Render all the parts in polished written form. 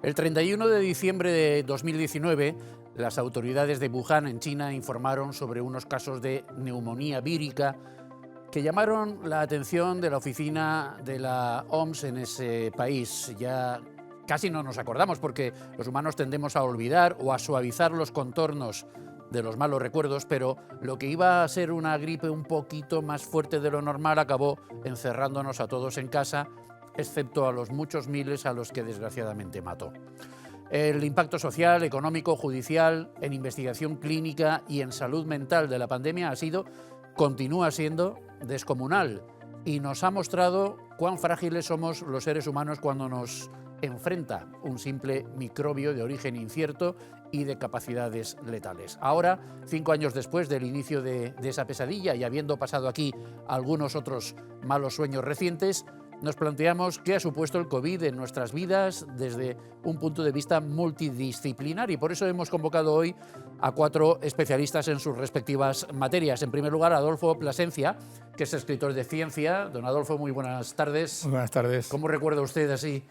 El 31 de diciembre de 2019, las autoridades de Wuhan, en China, informaron sobre unos casos de neumonía vírica que llamaron la atención de la oficina de la OMS en ese país. Ya casi no nos acordamos porque los humanos tendemos a olvidar o a suavizar los contornos de los malos recuerdos, pero lo que iba a ser una gripe un poquito más fuerte de lo normal acabó encerrándonos a todos en casa, excepto a los muchos miles a los que desgraciadamente mató. El impacto social, económico, judicial, en investigación clínica y en salud mental de la pandemia continúa siendo descomunal y nos ha mostrado cuán frágiles somos los seres humanos cuando nos enfrenta un simple microbio de origen incierto y de capacidades letales. Ahora, 5 años después del inicio de esa pesadilla y habiendo pasado aquí algunos otros malos sueños recientes, nos planteamos qué ha supuesto el COVID en nuestras vidas desde un punto de vista multidisciplinar y por eso hemos convocado hoy a 4 especialistas en sus respectivas materias. En primer lugar, Adolfo Plasencia, que es escritor de ciencia. Don Adolfo, muy buenas tardes. Muy buenas tardes. ¿Cómo recuerda usted así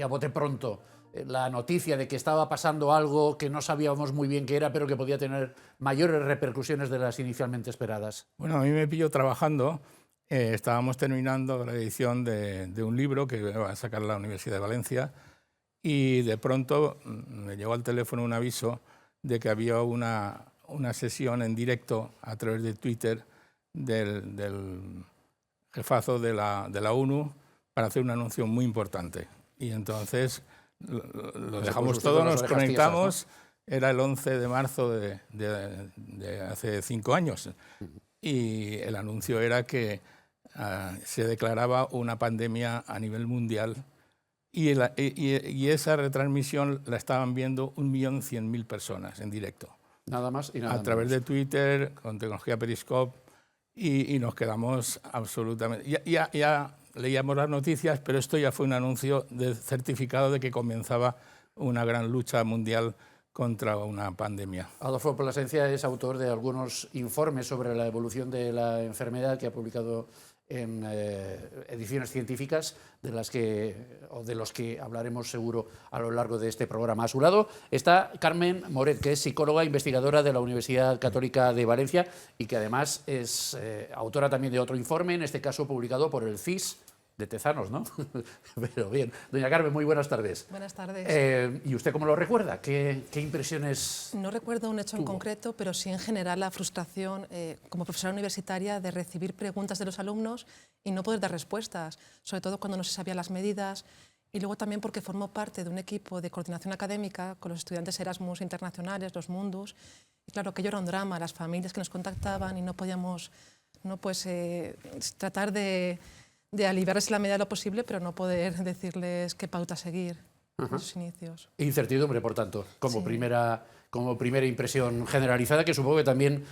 a bote pronto la noticia de que estaba pasando algo que no sabíamos muy bien qué era, pero que podía tener mayores repercusiones de las inicialmente esperadas? Bueno, a mí me pilló trabajando. Estábamos terminando la edición de un libro que va a sacar la Universidad de Valencia y de pronto me llegó al teléfono un aviso de que había una sesión en directo a través de Twitter del jefazo de la ONU para hacer un anuncio muy importante. Y entonces lo dejamos todo, nos conectamos. ¿No? Era el 11 de marzo de hace 5 años y el anuncio era que se declaraba una pandemia a nivel mundial y esa retransmisión la estaban viendo 1.100.000 personas en directo. Nada más y nada menos. A través de Twitter, con tecnología Periscope, y nos quedamos absolutamente... Ya leíamos las noticias, pero esto ya fue un anuncio de certificado de que comenzaba una gran lucha mundial contra una pandemia. Adolfo Plasencia es autor de algunos informes sobre la evolución de la enfermedad que ha publicado en ediciones científicas de los que hablaremos seguro a lo largo de este programa. A su lado está Carmen Moret, que es psicóloga investigadora de la Universidad Católica de Valencia y que además es autora también de otro informe, en este caso publicado por el CIS de Tezanos, ¿no? Pero bien. Doña Carmen, muy buenas tardes. Buenas tardes. ¿Y usted cómo lo recuerda? ¿Qué impresiones No recuerdo un hecho tuvo? en concreto, pero sí en general la frustración como profesora universitaria de recibir preguntas de los alumnos y no poder dar respuestas, sobre todo cuando no se sabían las medidas, y luego también porque formó parte de un equipo de coordinación académica con los estudiantes Erasmus internacionales, los Mundus, y claro, aquello era un drama, las familias que nos contactaban y no podíamos tratar de aliviarles en la medida de lo posible, pero no poder decirles qué pauta seguir en sus inicios. Incertidumbre, por tanto, como Sí. primera impresión generalizada, que supongo que también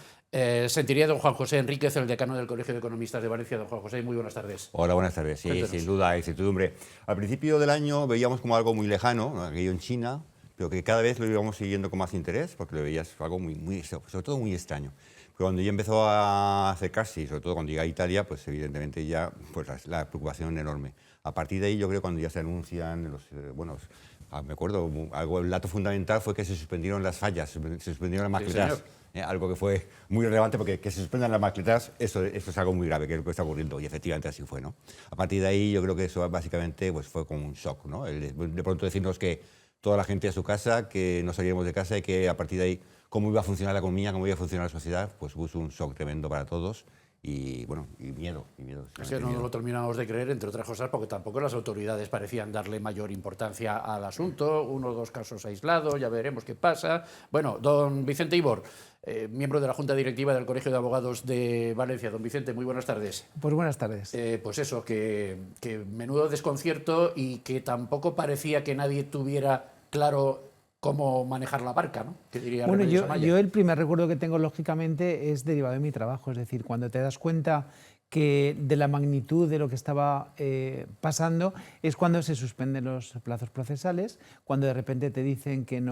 sentiría don Juan José Enríquez, el decano del Colegio de Economistas de Valencia. Don Juan José, muy buenas tardes. Hola, buenas tardes. Sí, Cuéntenos. sin duda, incertidumbre. Al principio del año veíamos como algo muy lejano, ¿no? Aquello en China, pero que cada vez lo íbamos siguiendo con más interés, porque lo veías algo sobre todo muy extraño. Pero cuando ya empezó a acercarse, y sobre todo cuando llega a Italia, pues evidentemente ya pues la preocupación enorme. A partir de ahí, yo creo que cuando ya se anuncian me acuerdo, el dato fundamental fue que se suspendieron las fallas, se suspendieron las mascletas. Algo que fue muy relevante, porque que se suspendan las mascletas, eso es algo muy grave, que es lo que está ocurriendo, y efectivamente así fue, ¿no? A partir de ahí, yo creo que eso básicamente pues, fue como un shock, ¿no? De pronto decirnos que toda la gente a su casa, que no saliéramos de casa y que a partir de ahí cómo iba a funcionar la economía, cómo iba a funcionar la sociedad, pues puso un shock tremendo para todos y miedo. Es que no lo terminamos de creer, entre otras cosas, porque tampoco las autoridades parecían darle mayor importancia al asunto. 1 o 2 casos aislados, ya veremos qué pasa. Bueno, don Vicente Ibor, miembro de la Junta Directiva del Colegio de Abogados de Valencia. Don Vicente, muy buenas tardes. Pues buenas tardes. Pues eso, que menudo desconcierto y que tampoco parecía que nadie tuviera claro cómo manejar la barca, ¿no? ¿Qué diría Bueno, Remedios Amaya? yo el primer recuerdo que tengo, lógicamente, es derivado de mi trabajo. Es decir, cuando te das cuenta que de la magnitud de lo que estaba pasando, es cuando se suspenden los plazos procesales, cuando de repente te dicen que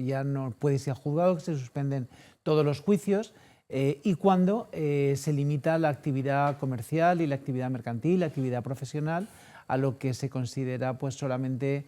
ya no puedes ir a juzgado, que se suspenden todos los juicios, y cuando se limita la actividad comercial y la actividad mercantil, la actividad profesional, a lo que se considera pues solamente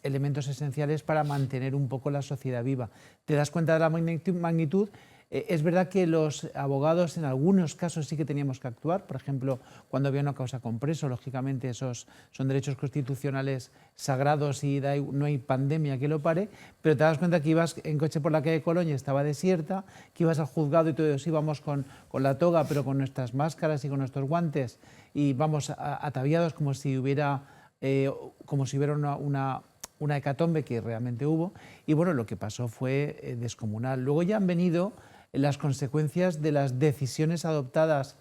elementos esenciales para mantener un poco la sociedad viva. Te das cuenta de la magnitud. Es verdad que los abogados en algunos casos sí que teníamos que actuar, por ejemplo, cuando había una causa con preso, lógicamente esos son derechos constitucionales sagrados y no hay pandemia que lo pare, pero te das cuenta que ibas en coche por la calle de Colonia, estaba desierta, que ibas al juzgado y todos íbamos con la toga, pero con nuestras máscaras y con nuestros guantes, y vamos ataviados como si hubiera una hecatombe, que realmente hubo, y bueno, lo que pasó fue descomunal. Luego ya han venido las consecuencias de las decisiones adoptadas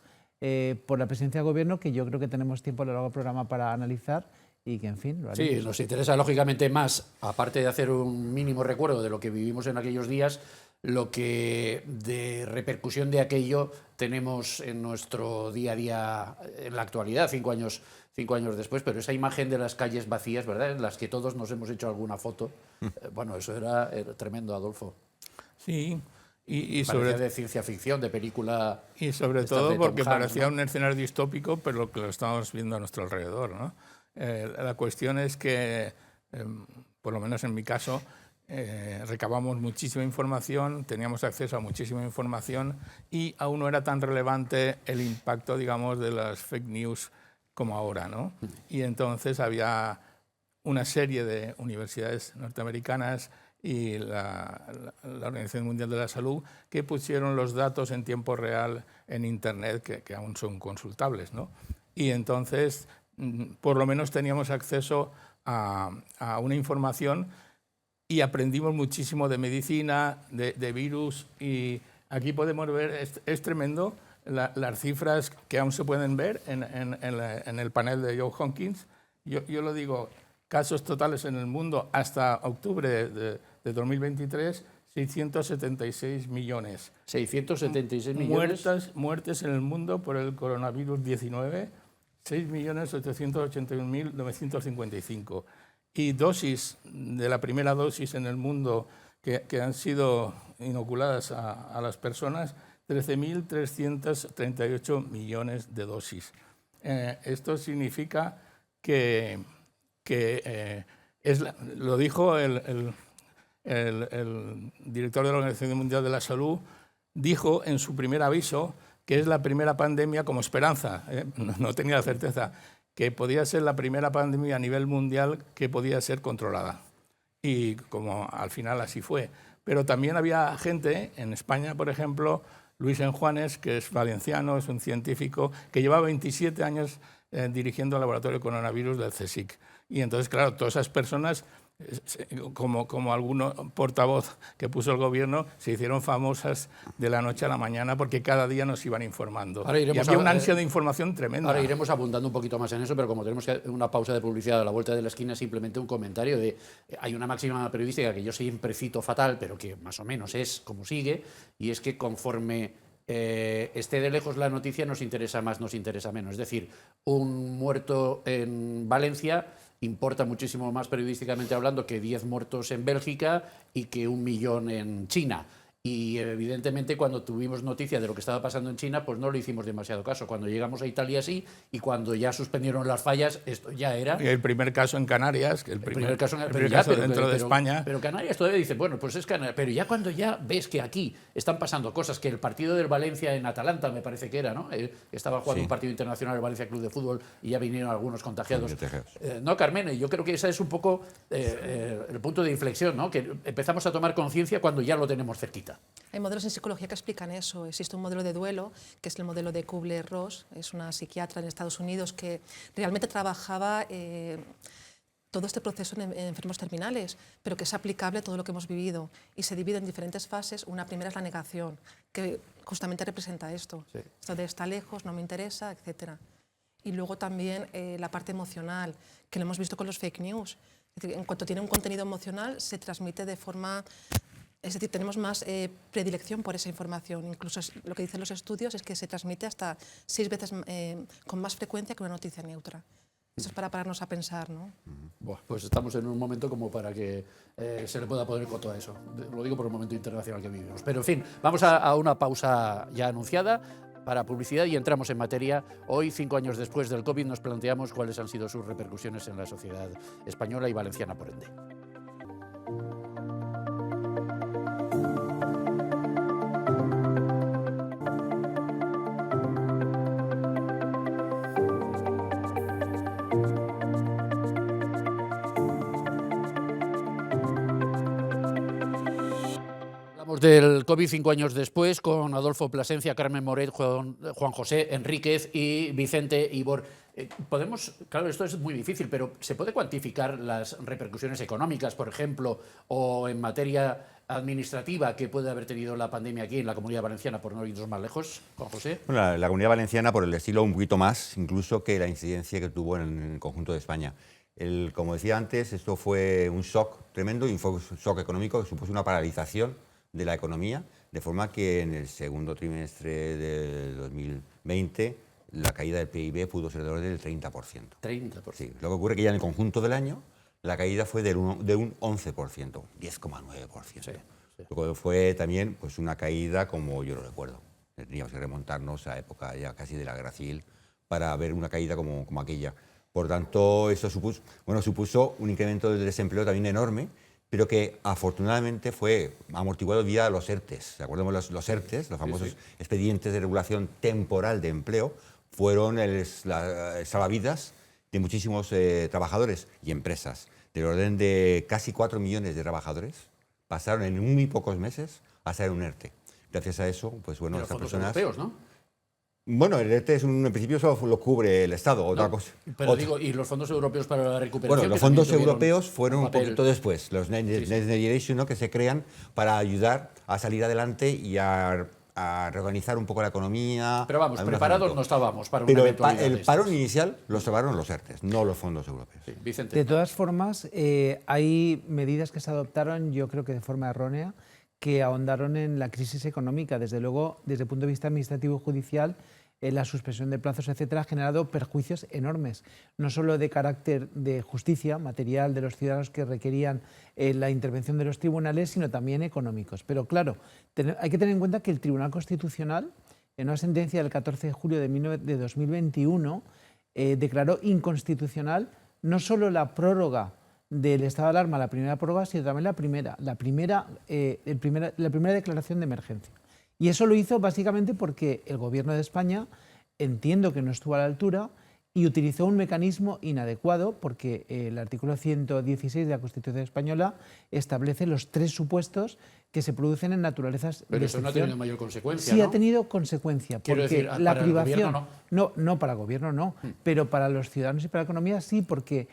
por la presidencia del Gobierno, que yo creo que tenemos tiempo a lo largo del programa para analizar y que, en fin, lo haremos. Sí, nos interesa lógicamente más, aparte de hacer un mínimo recuerdo de lo que vivimos en aquellos días, lo que de repercusión de aquello tenemos en nuestro día a día en la actualidad, 5 años después, pero esa imagen de las calles vacías, ¿verdad?, en las que todos nos hemos hecho alguna foto, bueno, eso era tremendo, Adolfo. Sí. Y parecía de ciencia ficción, de película. Y sobre todo porque parecía un escenario distópico, pero que lo estamos viendo a nuestro alrededor, ¿no? La cuestión es que, por lo menos en mi caso, recabamos muchísima información, teníamos acceso a muchísima información y aún no era tan relevante el impacto, digamos, de las fake news como ahora, ¿no? Y entonces había una serie de universidades norteamericanas y la Organización Mundial de la Salud que pusieron los datos en tiempo real en Internet, que aún son consultables, ¿no? Y entonces, por lo menos teníamos acceso a una información y aprendimos muchísimo de medicina, de virus, y aquí podemos ver, es tremendo, las cifras que aún se pueden ver en el panel de Johns Hopkins. Yo lo digo, casos totales en el mundo hasta octubre de 2023, 676 millones. 676 millones. Muertes en el mundo por el coronavirus 19, 6.881.955. Y dosis de la primera dosis en el mundo que han sido inoculadas a las personas, 13.338 millones de dosis. Esto significa que lo dijo el director de la Organización Mundial de la Salud, dijo en su primer aviso que es la primera pandemia como esperanza, no tenía la certeza, que podía ser la primera pandemia a nivel mundial que podía ser controlada. Y como al final así fue. Pero también había gente, en España, por ejemplo, Luis Enjuanes, que es valenciano, es un científico, que lleva 27 años dirigiendo el laboratorio de coronavirus del CSIC. Y entonces, claro, todas esas personas, como alguno portavoz que puso el gobierno, se hicieron famosas de la noche a la mañana porque cada día nos iban informando. Y había una ansia de información tremenda. Ahora iremos abundando un poquito más en eso, pero como tenemos una pausa de publicidad a la vuelta de la esquina, simplemente un comentario de... Hay una máxima periodística que yo siempre cito fatal, pero que más o menos es como sigue, y es que conforme esté de lejos la noticia, nos interesa más, nos interesa menos. Es decir, un muerto en Valencia importa muchísimo más periodísticamente hablando que 10 muertos en Bélgica y que 1 millón en China. Y evidentemente cuando tuvimos noticia de lo que estaba pasando en China, pues no le hicimos demasiado caso. Cuando llegamos a Italia sí, y cuando ya suspendieron las fallas, esto ya era... Y el primer caso en Canarias, el primer caso dentro de España... Pero Canarias todavía dice, bueno, pues es Canarias. Pero ya cuando ya ves que aquí están pasando cosas, que el partido del Valencia en Atalanta, me parece que era, ¿no? Estaba jugando un partido internacional el Valencia Club de Fútbol y ya vinieron algunos contagiados. No, Carmen, yo creo que ese es un poco el punto de inflexión, ¿no? Que empezamos a tomar conciencia cuando ya lo tenemos cerquita. Hay modelos en psicología que explican eso. Existe un modelo de duelo, que es el modelo de Kubler-Ross, es una psiquiatra en Estados Unidos que realmente trabajaba todo este proceso en enfermos terminales, pero que es aplicable a todo lo que hemos vivido y se divide en diferentes fases. Una primera es la negación, que justamente representa esto. Sí. Esto de está lejos, no me interesa, etc. Y luego también la parte emocional, que lo hemos visto con los fake news. Es decir, en cuanto tiene un contenido emocional, se transmite de forma... Es decir, tenemos más predilección por esa información. Incluso lo que dicen los estudios es que se transmite hasta 6 veces con más frecuencia que una noticia neutra. Eso es para pararnos a pensar, ¿no? Bueno, pues estamos en un momento como para que se le pueda poner coto a eso. Lo digo por el momento internacional que vivimos. Pero, en fin, vamos a una pausa ya anunciada. para publicidad y entramos en materia. Hoy, 5 años después del COVID, nos planteamos cuáles han sido sus repercusiones en la sociedad española y valenciana, por ende. Del COVID 5 años después, con Adolfo Plasencia, Carmen Moret, Juan José Enríquez y Vicente Ibor. Podemos, claro, esto es muy difícil, pero ¿se puede cuantificar las repercusiones económicas, por ejemplo, o en materia administrativa que puede haber tenido la pandemia aquí en la Comunidad Valenciana, por no irnos más lejos, Juan José? Bueno, la Comunidad Valenciana, por el estilo, un poquito más incluso que la incidencia que tuvo en el conjunto de España. Como decía antes, esto fue un shock tremendo y fue un shock económico que supuso una paralización de la economía, de forma que en el segundo trimestre de 2020 la caída del PIB pudo ser de orden del 30%. 30%. Sí, lo que ocurre es que ya en el conjunto del año la caída fue de un 11%, 10,9%. Sí, sí. Lo que fue también pues, una caída como yo lo recuerdo. Teníamos que remontarnos a época ya casi de la Guerra Civil para ver una caída como aquella. Por tanto, eso supuso un incremento del desempleo también enorme, pero que afortunadamente fue amortiguado vía los ERTES. Recordemos los ERTES, los famosos expedientes de regulación temporal de empleo, fueron el salvavidas de muchísimos trabajadores y empresas. Del orden de casi 4 millones de trabajadores pasaron en muy pocos meses a ser un ERTE. Gracias a eso, pues bueno, Los estas fondos personas... europeos, ¿no? Bueno, el ERTE en principio solo lo cubre el Estado, otra cosa. Pero digo, ¿y los fondos europeos para la recuperación? Bueno, los que también fondos europeos fueron un papel? poquito después, los Next Generation, ¿no?, que se crean para ayudar a salir adelante y a reorganizar un poco la economía. Pero vamos, preparados no estábamos para una Pero eventualidad el de paro estas. inicial lo salvaron los ERTES, no los fondos europeos. Sí, Vicente. De todas formas, hay medidas que se adoptaron, yo creo que de forma errónea, que ahondaron en la crisis económica. Desde luego, desde el punto de vista administrativo y judicial, la suspensión de plazos, etcétera, ha generado perjuicios enormes, no solo de carácter de justicia material de los ciudadanos que requerían la intervención de los tribunales, sino también económicos. Pero claro, hay que tener en cuenta que el Tribunal Constitucional, en una sentencia del 14 de julio de 2021, declaró inconstitucional no solo la prórroga del estado de alarma, la primera prórroga, sino también la primera declaración de emergencia. Y eso lo hizo básicamente porque el Gobierno de España, entiendo que no estuvo a la altura y utilizó un mecanismo inadecuado, porque el artículo 116 de la Constitución española establece los 3 supuestos que se producen en naturalezas Pero de eso no ha excepción. tenido mayor consecuencia, Sí, ¿no? ha tenido consecuencia, Quiero porque decir, la para el privación... gobierno no, para el Gobierno no, pero para los ciudadanos y para la economía sí, porque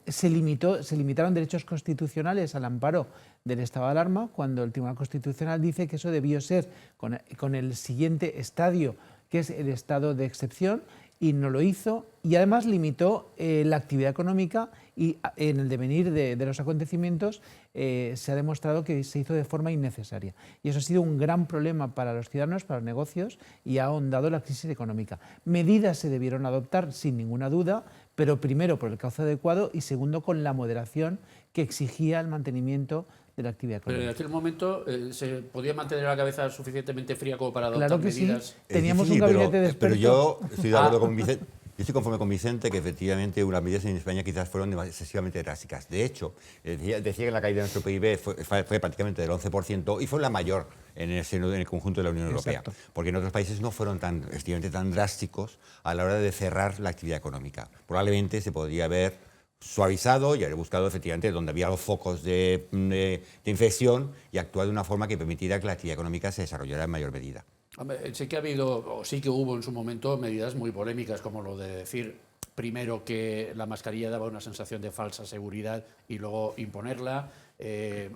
se limitaron derechos constitucionales al amparo del estado de alarma, cuando el Tribunal Constitucional dice que eso debió ser con el siguiente estadio, que es el estado de excepción, y no lo hizo, y además limitó la actividad económica, y en el devenir de los acontecimientos se ha demostrado que se hizo de forma innecesaria. Y eso ha sido un gran problema para los ciudadanos, para los negocios, y ha ahondado la crisis económica. Medidas se debieron adoptar sin ninguna duda, pero primero por el cauce adecuado y segundo con la moderación que exigía el mantenimiento de la actividad Pero en económica. aquel momento se podía mantener la cabeza suficientemente fría como para adoptar Claro que medidas. sí. Teníamos difícil, un gabinete de pero expertos. yo estoy de acuerdo con Vicente. Yo estoy conforme con Vicente que efectivamente unas medidas en España quizás fueron excesivamente drásticas. De hecho, decía que la caída de nuestro PIB fue prácticamente del 11% y fue la mayor en el conjunto de la Unión Europea. Exacto. Porque en otros países no fueron excesivamente tan drásticos a la hora de cerrar la actividad económica. Probablemente se podría haber suavizado y haber buscado efectivamente donde había los focos de infección y actuar de una forma que permitiera que la actividad económica se desarrollara en mayor medida. Hombre, sí que ha habido, o sí que hubo en su momento medidas muy polémicas, como lo de decir primero que la mascarilla daba una sensación de falsa seguridad y luego imponerla,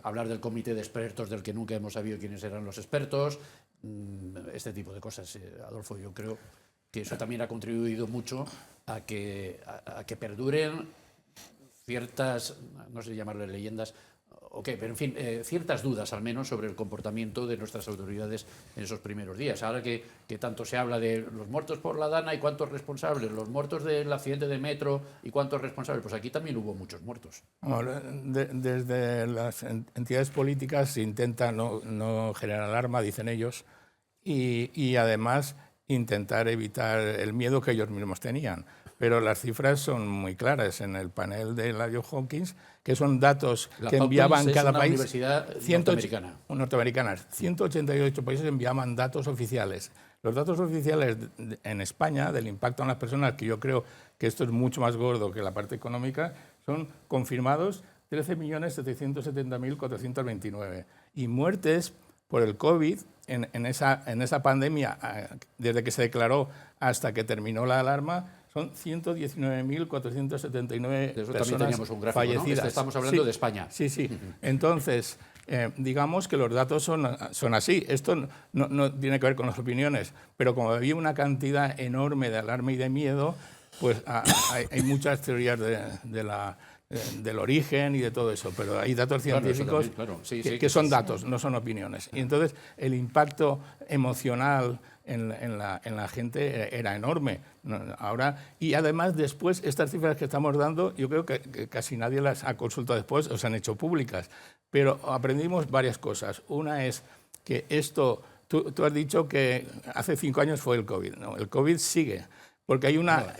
hablar del comité de expertos del que nunca hemos sabido quiénes eran los expertos, este tipo de cosas. Adolfo, yo creo que eso también ha contribuido mucho a que perduren ciertas, no sé llamarle leyendas, pero en fin, ciertas dudas al menos sobre el comportamiento de nuestras autoridades en esos primeros días. Ahora que tanto se habla de los muertos por la Dana y cuántos responsables, los muertos del accidente de metro y cuántos responsables, pues aquí también hubo muchos muertos. Bueno, desde las entidades políticas se intenta no generar alarma, dicen ellos, y además intentar evitar el miedo que ellos mismos tenían. Pero las cifras son muy claras en el panel de la Johns Hopkins, que son datos que enviaban cada país. Universidad norteamericana. 188 países enviaban datos oficiales. Los datos oficiales en España, del impacto en las personas, que yo creo que esto es mucho más gordo que la parte económica, son confirmados 13.770.429. Y muertes por el COVID en esa pandemia, desde que se declaró hasta que terminó la alarma, son 119.479 personas fallecidas. ¿No? Estamos hablando de España. Sí, sí. Entonces, digamos que los datos son así. Esto no tiene que ver con las opiniones, pero como había una cantidad enorme de alarma y de miedo, pues hay muchas teorías del origen y de todo eso, pero hay datos científicos que son datos, no son opiniones. Y entonces el impacto emocional en la gente era enorme. Ahora, y además después, estas cifras que estamos dando, yo creo que casi nadie las ha consultado después o se han hecho públicas, pero aprendimos varias cosas. Una es que esto, tú has dicho que hace 5 años fue el COVID, ¿no? El COVID sigue, porque hay una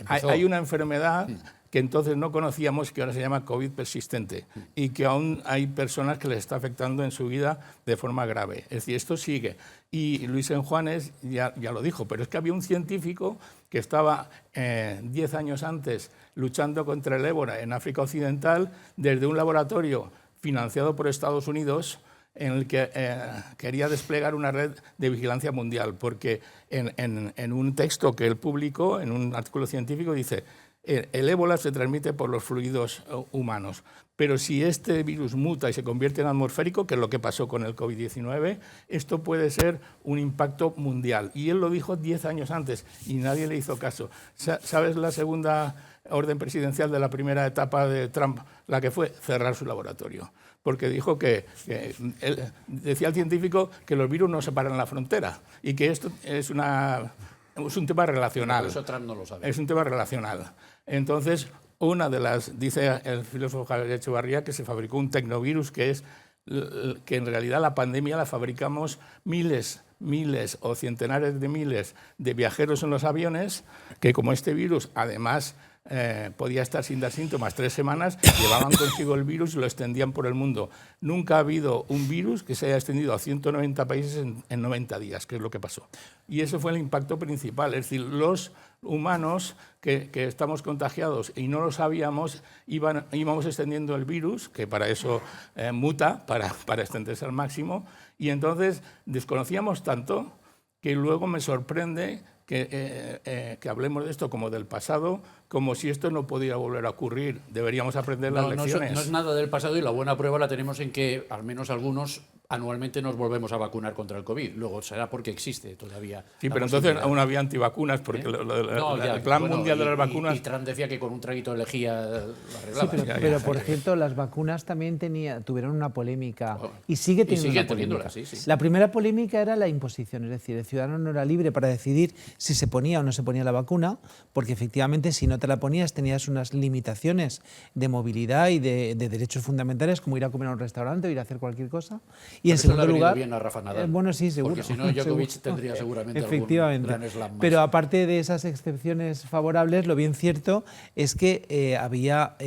enfermedad que entonces no conocíamos, que ahora se llama COVID persistente, y que aún hay personas que les está afectando en su vida de forma grave. Es decir, esto sigue. Y Luis Enjuanes ya lo dijo, pero es que había un científico que estaba 10 años antes luchando contra el ébola en África Occidental desde un laboratorio financiado por Estados Unidos, en el que quería desplegar una red de vigilancia mundial, porque en un texto que él publicó, en un artículo científico, dice: el ébola se transmite por los fluidos humanos, pero si este virus muta y se convierte en atmosférico, que es lo que pasó con el COVID-19, esto puede ser un impacto mundial. Y él lo dijo 10 años antes y nadie le hizo caso. ¿Sabes la segunda orden presidencial de la primera etapa de Trump? La que fue cerrar su laboratorio. Porque dijo decía el científico que los virus no separan la frontera y que esto es un tema relacional. Por eso Trump no lo sabe. Es un tema relacional. Entonces, dice el filósofo Javier Echevarría, que se fabricó un tecnovirus que en realidad la pandemia la fabricamos miles o centenares de miles de viajeros en los aviones, que como este virus además podía estar sin dar síntomas 3 semanas, llevaban consigo el virus y lo extendían por el mundo. Nunca ha habido un virus que se haya extendido a 190 países en 90 días, que es lo que pasó. Y ese fue el impacto principal, es decir, los humanos que estamos contagiados y no lo sabíamos, íbamos extendiendo el virus, que para eso muta, para extenderse al máximo, y entonces desconocíamos tanto que luego me sorprende que hablemos de esto como del pasado, como si esto no pudiera volver a ocurrir. Deberíamos aprender las lecciones. No es nada del pasado, y la buena prueba la tenemos en que al menos algunos anualmente nos volvemos a vacunar contra el COVID. Luego será porque existe todavía. Sí, pero entonces aún había antivacunas, porque el plan mundial de las vacunas... Y Trump decía que con un traguito de lejía lo arreglaba. Sí, pero por cierto, las vacunas también tuvieron una polémica y sigue teniendo una polémica. Sí. La primera polémica era la imposición, es decir, el ciudadano no era libre para decidir si se ponía o no se ponía la vacuna, porque efectivamente si no te la ponías tenías unas limitaciones de movilidad y de derechos fundamentales, como ir a comer a un restaurante o ir a hacer cualquier cosa. Y en segundo lugar, bien a Rafa Nadal, bueno, sí, seguro. Porque si no, Djokovic tendría seguramente efectivamente algún gran slam más. Pero aparte de esas excepciones favorables, lo bien cierto es que había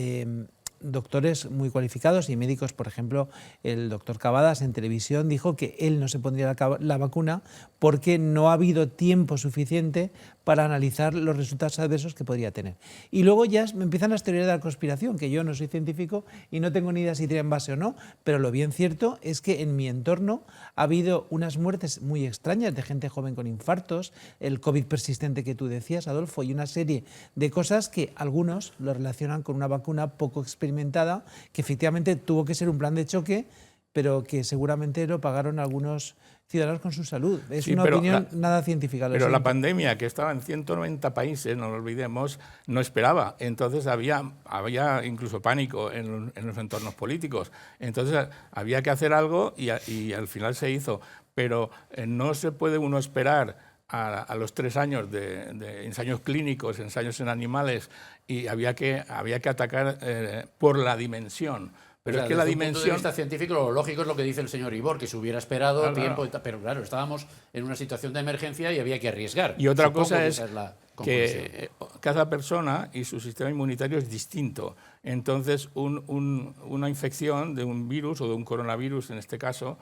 doctores muy cualificados y médicos. Por ejemplo, el doctor Cavadas en televisión dijo que él no se pondría la vacuna porque no ha habido tiempo suficiente para analizar los resultados adversos que podría tener. Y luego ya me empiezan las teorías de la conspiración, que yo no soy científico y no tengo ni idea si tienen base o no, pero lo bien cierto es que en mi entorno ha habido unas muertes muy extrañas de gente joven con infartos, el COVID persistente que tú decías, Adolfo, y una serie de cosas que algunos lo relacionan con una vacuna poco experimentada, que efectivamente tuvo que ser un plan de choque, pero que seguramente lo pagaron algunos ciudadanos con su salud. Es una opinión nada científica. Pero la pandemia, que estaba en 190 países, no lo olvidemos, no esperaba. Entonces había incluso pánico en los entornos políticos. Entonces había que hacer algo y al final se hizo. Pero no se puede uno esperar a los 3 años de ensayos clínicos, ensayos en animales, y había que atacar por la dimensión. Pero O sea, es que la desde un punto de dimensión... vista científico, lo lógico es lo que dice el señor Ibor, que se hubiera esperado Claro, tiempo, claro. pero claro, estábamos en una situación de emergencia y había que arriesgar. Y otra Supongo cosa que es esa la conclusión. que cada persona y su sistema inmunitario es distinto. Entonces, una infección de un virus o de un coronavirus, en este caso,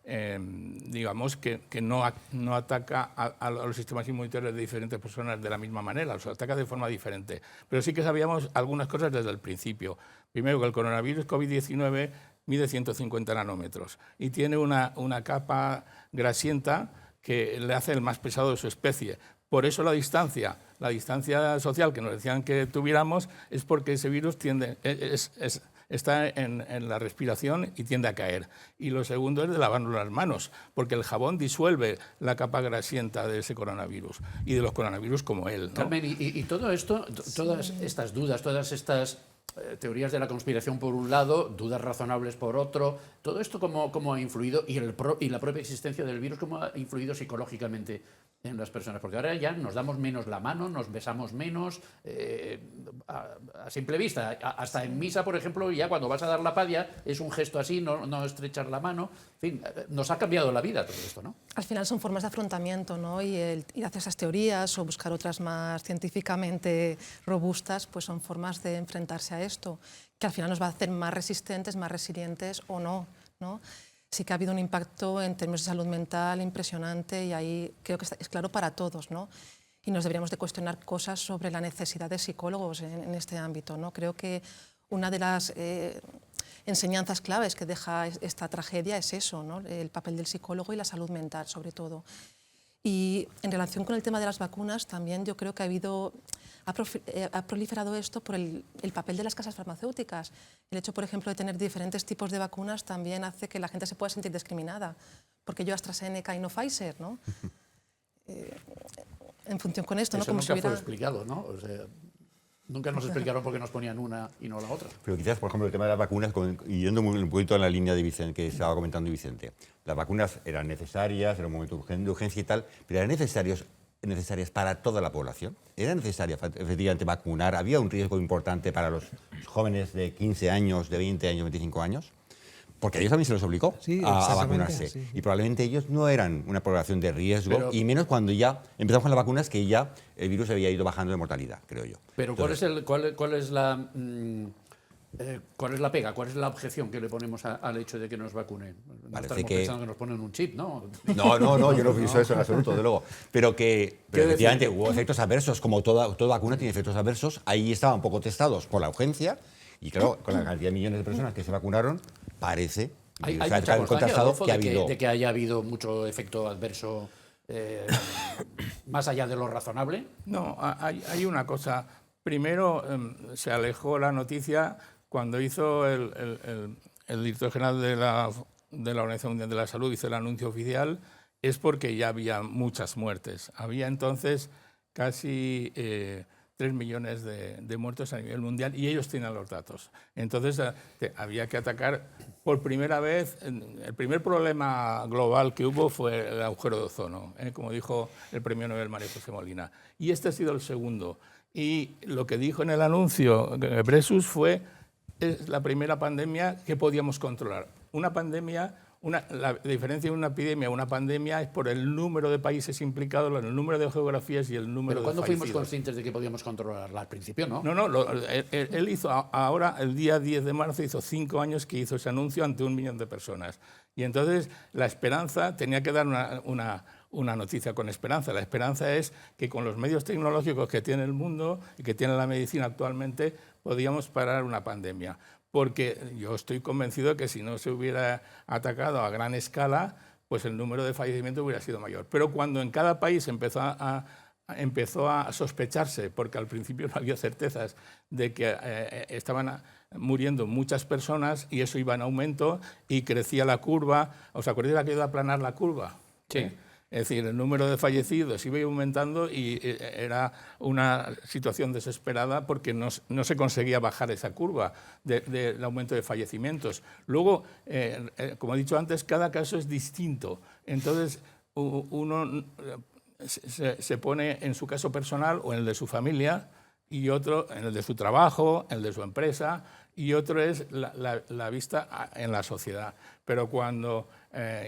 digamos que no ataca a los sistemas inmunitarios de diferentes personas de la misma manera, los ataca de forma diferente. Pero sí que sabíamos algunas cosas desde el principio. Primero, que el coronavirus COVID-19 mide 150 nanómetros y tiene una capa grasienta que le hace el más pesado de su especie. Por eso la distancia social que nos decían que tuviéramos es porque ese virus está en la respiración y tiende a caer. Y lo segundo es de lavarnos las manos, porque el jabón disuelve la capa grasienta de ese coronavirus y de los coronavirus como él, ¿no? Carmen, y todo esto, todas estas dudas, todas estas teorías de la conspiración por un lado, dudas razonables por otro, todo esto cómo ha influido y la propia existencia del virus, cómo ha influido psicológicamente en las personas, porque ahora ya nos damos menos la mano, nos besamos menos, a simple vista, hasta en misa, por ejemplo, ya cuando vas a dar la padia es un gesto así, no estrechar la mano, en fin, nos ha cambiado la vida todo esto, ¿no? Al final son formas de afrontamiento, ¿no? Y el ir hacia esas teorías o buscar otras más científicamente robustas, pues son formas de enfrentarse a esto, que al final nos va a hacer más resistentes, más resilientes o no, ¿no? Sí que ha habido un impacto en términos de salud mental impresionante y ahí creo que es claro para todos, ¿no? Y nos deberíamos de cuestionar cosas sobre la necesidad de psicólogos en este ámbito, ¿no? Creo que una de las enseñanzas claves que deja esta tragedia es eso, ¿no? El papel del psicólogo y la salud mental, sobre todo. Y en relación con el tema de las vacunas, también yo creo que ha proliferado esto por el papel de las casas farmacéuticas. El hecho, por ejemplo, de tener diferentes tipos de vacunas también hace que la gente se pueda sentir discriminada. Porque yo AstraZeneca y no Pfizer, ¿no? En función con esto, ¿no? Eso Como nunca si hubiera... fue explicado, ¿no? O sea, nunca nos explicaron por qué nos ponían una y no la otra. Pero quizás, por ejemplo, el tema de las vacunas, y yendo un poquito en la línea de Vicente, que estaba comentando Vicente, las vacunas eran necesarias, era un momento de urgencia y tal, pero eran necesarias para toda la población. ¿Era necesaria efectivamente vacunar? ¿Había un riesgo importante para los jóvenes de 15 años, de 20 años, 25 años? Porque a ellos también se les obligó a vacunarse. Sí. Y probablemente ellos no eran una población de riesgo, Pero, y menos cuando ya empezamos con las vacunas, que ya el virus había ido bajando de mortalidad, creo yo. Pero Entonces, ¿cuál es la pega? ¿Cuál es la objeción que le ponemos al hecho de que nos vacunen? No Parece estamos que- pensando que nos ponen un chip, ¿no? No, yo no pienso eso en absoluto, desde luego. Pero efectivamente decir? hubo efectos adversos, como toda vacuna tiene efectos adversos. Ahí estaban poco testados por la urgencia, y claro, con la cantidad de millones de personas que se vacunaron, parece, Hay está mucha constancia, contrastado, Adolfo, que ha habido... de que haya habido mucho efecto adverso más allá de lo razonable. No, hay una cosa. Primero, se alejó la noticia cuando hizo el director general de la Organización Mundial de la Salud, hizo el anuncio oficial, es porque ya había muchas muertes. Había entonces casi 3 millones de muertos a nivel mundial y ellos tienen los datos. Entonces había que atacar por primera vez. El primer problema global que hubo fue el agujero de ozono, como dijo el premio Nobel María José Molina. Y este ha sido el segundo. Y lo que dijo en el anuncio Bressus es la primera pandemia que podíamos controlar. Una pandemia, la diferencia de una epidemia a una pandemia es por el número de países implicados, el número de geografías y el número Pero de ¿cuándo fallecidos. fuimos conscientes de que podíamos controlarla? Al principio, ¿no? No, él hizo ahora, el día 10 de marzo, hizo 5 años que hizo ese anuncio ante 1 millón de personas. Y entonces la esperanza tenía que dar una noticia con esperanza. La esperanza es que con los medios tecnológicos que tiene el mundo y que tiene la medicina actualmente, podíamos parar una pandemia. Porque yo estoy convencido de que si no se hubiera atacado a gran escala, pues el número de fallecimientos hubiera sido mayor. Pero cuando en cada país empezó a sospecharse, porque al principio no había certezas de que estaban muriendo muchas personas y eso iba en aumento y crecía la curva. ¿Os acordáis de que iba a aplanar la curva? Sí. Es decir, el número de fallecidos iba aumentando y era una situación desesperada porque no se conseguía bajar esa curva del aumento de fallecimientos. Luego, como he dicho antes, cada caso es distinto. Entonces, uno se pone en su caso personal o en el de su familia y otro en el de su trabajo, el de su empresa, y otro es la vista en la sociedad. Pero cuando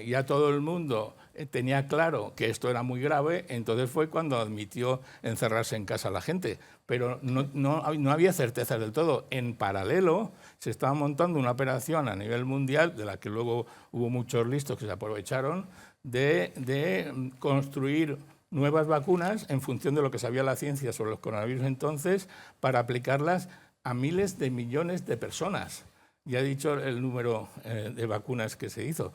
ya todo el mundo tenía claro que esto era muy grave, entonces fue cuando admitió encerrarse en casa a la gente. Pero no había certezas del todo. En paralelo, se estaba montando una operación a nivel mundial, de la que luego hubo muchos listos que se aprovecharon, de construir nuevas vacunas en función de lo que sabía la ciencia sobre los coronavirus entonces, para aplicarlas a miles de millones de personas. Ya he dicho el número de vacunas que se hizo.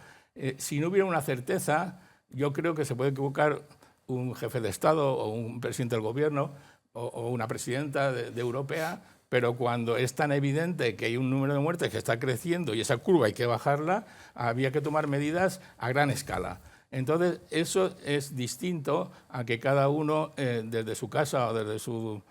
Si no hubiera una certeza, yo creo que se puede equivocar un jefe de Estado o un presidente del gobierno o una presidenta de europea, pero cuando es tan evidente que hay un número de muertes que está creciendo y esa curva hay que bajarla, había que tomar medidas a gran escala. Entonces, eso es distinto a que cada uno, desde su casa o desde su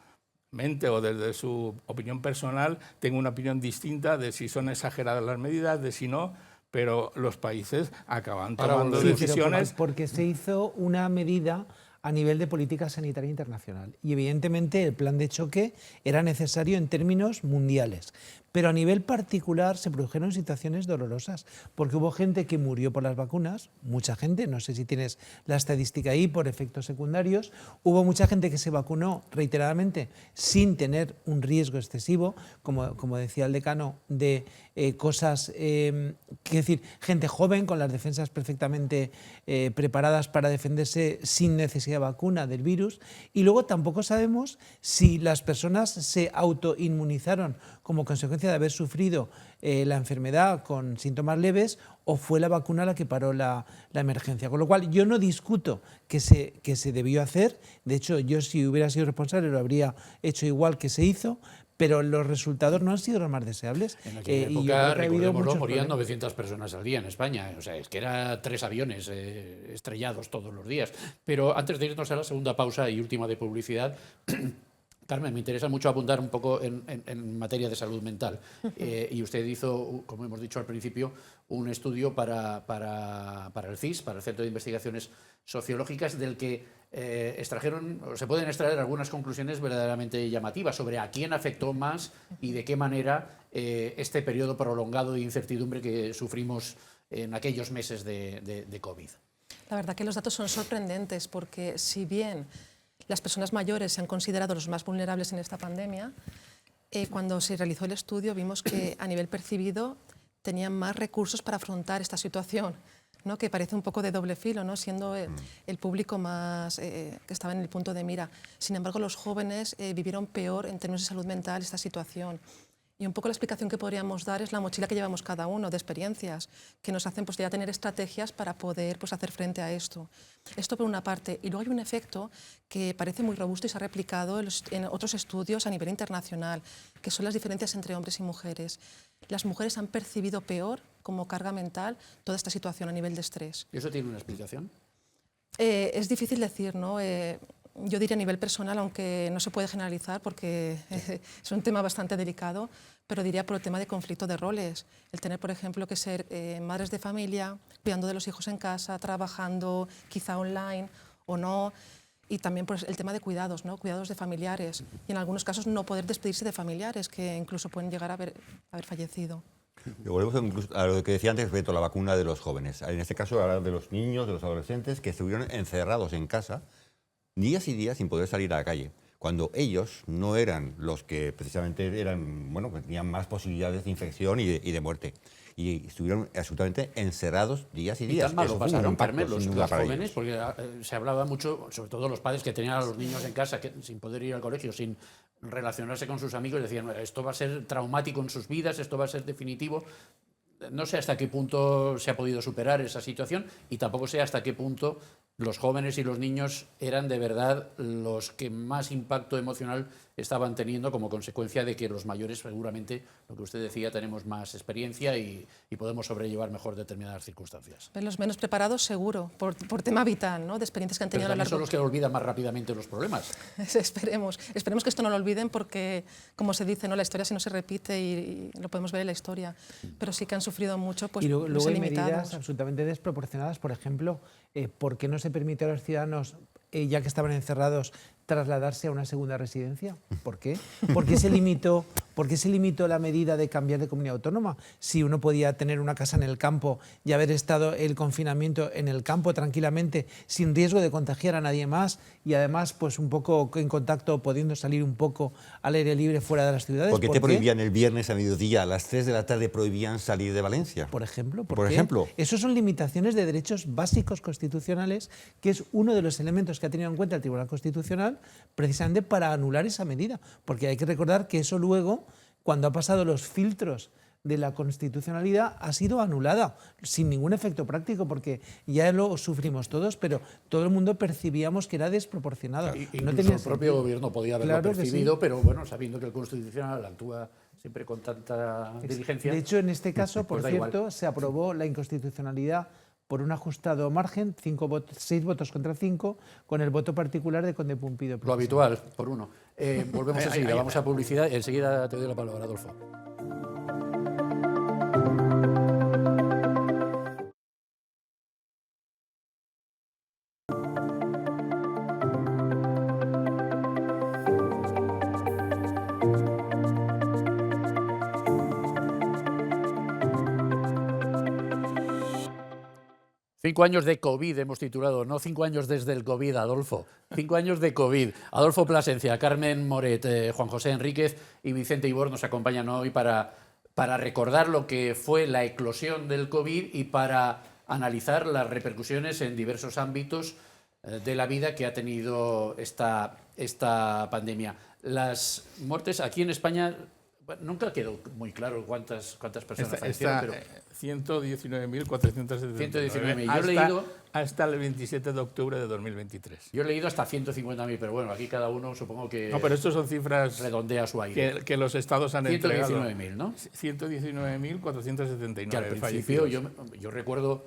mente o desde su opinión personal, tenga una opinión distinta de si son exageradas las medidas, de si no, pero los países acaban tomando decisiones. Porque se hizo una medida a nivel de política sanitaria internacional y evidentemente el plan de choque era necesario en términos mundiales. Pero a nivel particular se produjeron situaciones dolorosas, porque hubo gente que murió por las vacunas, mucha gente, no sé si tienes la estadística ahí, por efectos secundarios. Hubo mucha gente que se vacunó reiteradamente sin tener un riesgo excesivo, como decía el decano, de cosas, quiero decir, gente joven con las defensas perfectamente preparadas para defenderse sin necesidad de vacuna del virus. Y luego tampoco sabemos si las personas se autoinmunizaron como consecuencia de haber sufrido la enfermedad con síntomas leves o fue la vacuna la que paró la emergencia. Con lo cual yo no discuto que se debió hacer, de hecho yo si hubiera sido responsable lo habría hecho igual que se hizo, pero los resultados no han sido los más deseables. En aquella época, recordémoslo, morían 900 personas al día en España. O sea, es que eran 3 aviones estrellados todos los días. Pero antes de irnos a la segunda pausa y última de publicidad, Carmen, me interesa mucho apuntar un poco en materia de salud mental. Y usted hizo, como hemos dicho al principio, un estudio para el CIS, para el Centro de Investigaciones Sociológicas, del que extrajeron, o se pueden extraer algunas conclusiones verdaderamente llamativas sobre a quién afectó más y de qué manera este periodo prolongado de incertidumbre que sufrimos en aquellos meses de COVID. La verdad que los datos son sorprendentes porque si bien las personas mayores se han considerado los más vulnerables en esta pandemia, cuando se realizó el estudio vimos que a nivel percibido tenían más recursos para afrontar esta situación, ¿no? Que parece un poco de doble filo, ¿no? Siendo el público más que estaba en el punto de mira. Sin embargo, los jóvenes vivieron peor en términos de salud mental esta situación. Y un poco la explicación que podríamos dar es la mochila que llevamos cada uno de experiencias que nos hacen pues, ya tener estrategias para poder pues, hacer frente a esto. Esto por una parte. Y luego hay un efecto que parece muy robusto y se ha replicado en otros estudios a nivel internacional, que son las diferencias entre hombres y mujeres. Las mujeres han percibido peor como carga mental toda esta situación a nivel de estrés. ¿Y eso tiene una explicación? Es difícil decir, ¿no? Yo diría a nivel personal, aunque no se puede generalizar porque es un tema bastante delicado, pero diría por el tema de conflicto de roles. El tener, por ejemplo, que ser madres de familia, cuidando de los hijos en casa, trabajando quizá online o no, y también pues, el tema de cuidados, ¿no? Cuidados de familiares, y en algunos casos no poder despedirse de familiares que incluso pueden llegar a haber fallecido. Volvemos a lo que decía antes respecto a la vacuna de los jóvenes. En este caso, hablar de los niños, de los adolescentes que estuvieron encerrados en casa días y días sin poder salir a la calle, cuando ellos no eran los que precisamente eran, bueno, pues tenían más posibilidades de infección y de muerte. Y estuvieron absolutamente encerrados días y días. ¿Y tan mal lo pasaron, Carmen, los jóvenes? Ellos. Porque se hablaba mucho, sobre todo los padres que tenían a los niños en casa sin poder ir al colegio, sin relacionarse con sus amigos, decían, esto va a ser traumático en sus vidas, esto va a ser definitivo. No sé hasta qué punto se ha podido superar esa situación y tampoco sé hasta qué punto los jóvenes y los niños eran de verdad los que más impacto emocional estaban teniendo como consecuencia de que los mayores seguramente, lo que usted decía, tenemos más experiencia y podemos sobrellevar mejor determinadas circunstancias. Los menos preparados seguro, por tema vital, ¿no? De experiencias que han tenido a lo largo. Son los que olvidan más rápidamente los problemas. Esperemos que esto no lo olviden porque, como se dice, ¿no? La historia si no se repite y lo podemos ver en la historia, pero sí que han sufrido mucho pues, y luego hay limitados. medidas absolutamente desproporcionadas, por ejemplo, ¿por qué no se permite a los ciudadanos ya que estaban encerrados, trasladarse a una segunda residencia? ¿Por qué? ¿Por qué se limitó la medida de cambiar de comunidad autónoma? Si uno podía tener una casa en el campo y haber estado el confinamiento en el campo tranquilamente, sin riesgo de contagiar a nadie más y además pues un poco en contacto, pudiendo salir un poco al aire libre fuera de las ciudades. ¿Por qué te prohibían el viernes a mediodía, a las 3 de la tarde prohibían salir de Valencia? Por ejemplo, Por ejemplo. Esos son limitaciones de derechos básicos constitucionales, que es uno de los elementos que ha tenido en cuenta el Tribunal Constitucional precisamente para anular esa medida. Porque hay que recordar que eso luego, cuando ha pasado los filtros de la constitucionalidad, ha sido anulada sin ningún efecto práctico, porque ya lo sufrimos todos, pero todo el mundo percibíamos que era desproporcionado. No tenía el propio gobierno podía haberlo percibido, pero bueno, sabiendo que el Constitucional actúa siempre con tanta diligencia. De hecho, en este caso, por cierto, se aprobó la inconstitucionalidad por un ajustado margen, 6 votos contra 5, con el voto particular de Conde Pumpido. Lo habitual, por uno. Volvemos enseguida, vamos a publicidad y enseguida te doy la palabra, Adolfo. Cinco años de COVID hemos titulado, no 5 años desde el COVID, Adolfo. 5 años de COVID. Adolfo Plasencia, Carmen Moret, Juan José Enríquez y Vicente Ibor nos acompañan hoy para recordar lo que fue la eclosión del COVID y para analizar las repercusiones en diversos ámbitos de la vida que ha tenido esta pandemia. Las muertes aquí en España, nunca quedó muy claro cuántas personas fallecieron, pero 119.479. 119.000. Yo he leído hasta el 27 de octubre de 2023. Yo he leído hasta 150.000, pero bueno, aquí cada uno supongo que no, pero estos son cifras redondea su aire. Que los estados han entregado. 119.000, ¿no? 119.479. Que al principio yo recuerdo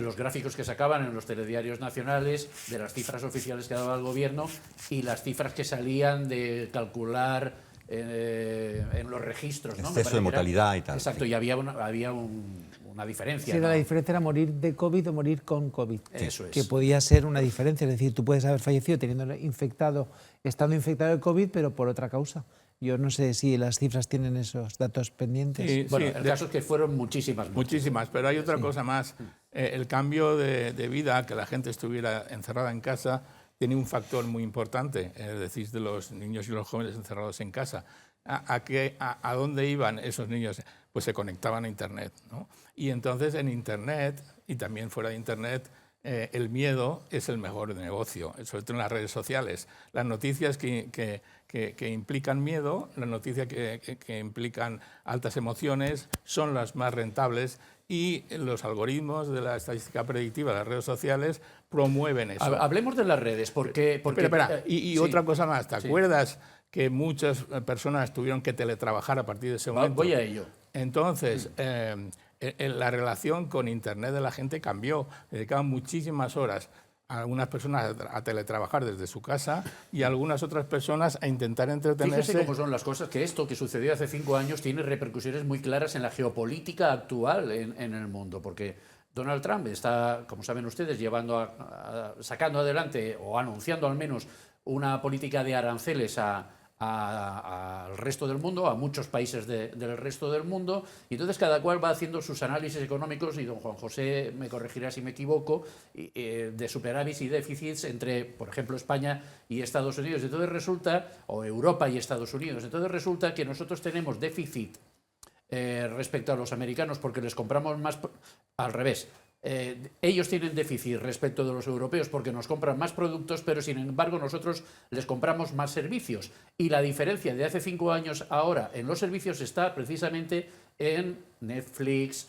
los gráficos que sacaban en los telediarios nacionales de las cifras oficiales que daba el gobierno y las cifras que salían de calcular en los registros, ¿no? Exceso de mortalidad y tal. Exacto, sí. Y había una diferencia. Sí, ¿no? La diferencia era morir de COVID o morir con COVID. Eso es. Que podía ser una diferencia, es decir, tú puedes haber fallecido estando infectado de COVID, pero por otra causa. Yo no sé si las cifras tienen esos datos pendientes. Sí, bueno, el caso es que fueron muchísimas. Muchísimas, pero hay otra cosa más. El cambio de vida, que la gente estuviera encerrada en casa, tiene un factor muy importante, es decir, de los niños y los jóvenes encerrados en casa. ¿A dónde iban esos niños? Pues se conectaban a Internet, ¿no? Y entonces en Internet, y también fuera de Internet, el miedo es el mejor negocio, sobre todo en las redes sociales. Las noticias que implican miedo, las noticias que implican altas emociones, son las más rentables. Y los algoritmos de la estadística predictiva de las redes sociales promueven eso. Hablemos de las redes, porque espera. Y sí. Otra cosa más, ¿te acuerdas que muchas personas tuvieron que teletrabajar a partir de ese momento? Voy a ello. Entonces, la relación con Internet de la gente cambió. Dedicaban muchísimas horas a algunas personas a teletrabajar desde su casa y a algunas otras personas a intentar entretenerse. Fíjese cómo son las cosas, que esto que sucedió hace 5 años tiene repercusiones muy claras en la geopolítica actual en el mundo, porque Donald Trump está, como saben ustedes, sacando adelante o anunciando al menos una política de aranceles al resto del mundo, a muchos países del resto del mundo, y entonces cada cual va haciendo sus análisis económicos, y don Juan José me corregirá si me equivoco, de superávits y déficits entre, por ejemplo, España y Estados Unidos. Entonces resulta, o Europa y Estados Unidos, entonces resulta que nosotros tenemos déficit respecto a los americanos porque les compramos más, al revés. Ellos tienen déficit respecto de los europeos porque nos compran más productos, pero sin embargo nosotros les compramos más servicios. Y la diferencia de hace 5 años ahora en los servicios está precisamente en Netflix,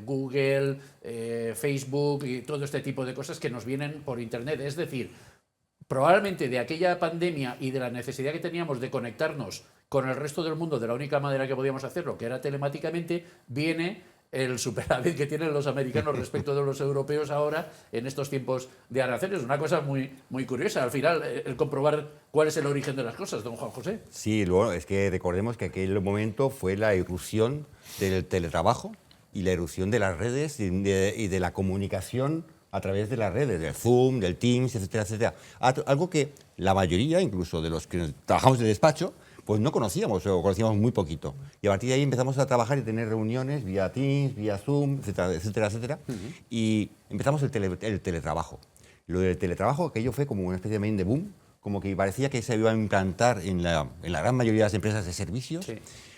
Google, Facebook y todo este tipo de cosas que nos vienen por Internet. Es decir, probablemente de aquella pandemia y de la necesidad que teníamos de conectarnos con el resto del mundo de la única manera que podíamos hacerlo, que era telemáticamente, viene el superávit que tienen los americanos respecto de los europeos ahora en estos tiempos de aranceles. Una cosa muy, muy curiosa, al final, el comprobar cuál es el origen de las cosas, don Juan José. Sí, bueno, es que recordemos que aquel momento fue la irrupción del teletrabajo y la irrupción de las redes y de la comunicación a través de las redes, del Zoom, del Teams, etcétera, etcétera. Algo que la mayoría, incluso de los que trabajamos de despacho, pues no conocíamos o conocíamos muy poquito. Y a partir de ahí empezamos a trabajar y tener reuniones vía Teams, vía Zoom, etcétera, etcétera, etcétera. Y empezamos el teletrabajo. Lo del teletrabajo, aquello fue como una especie de boom, como que parecía que se iba a implantar en la gran mayoría de las empresas de servicios,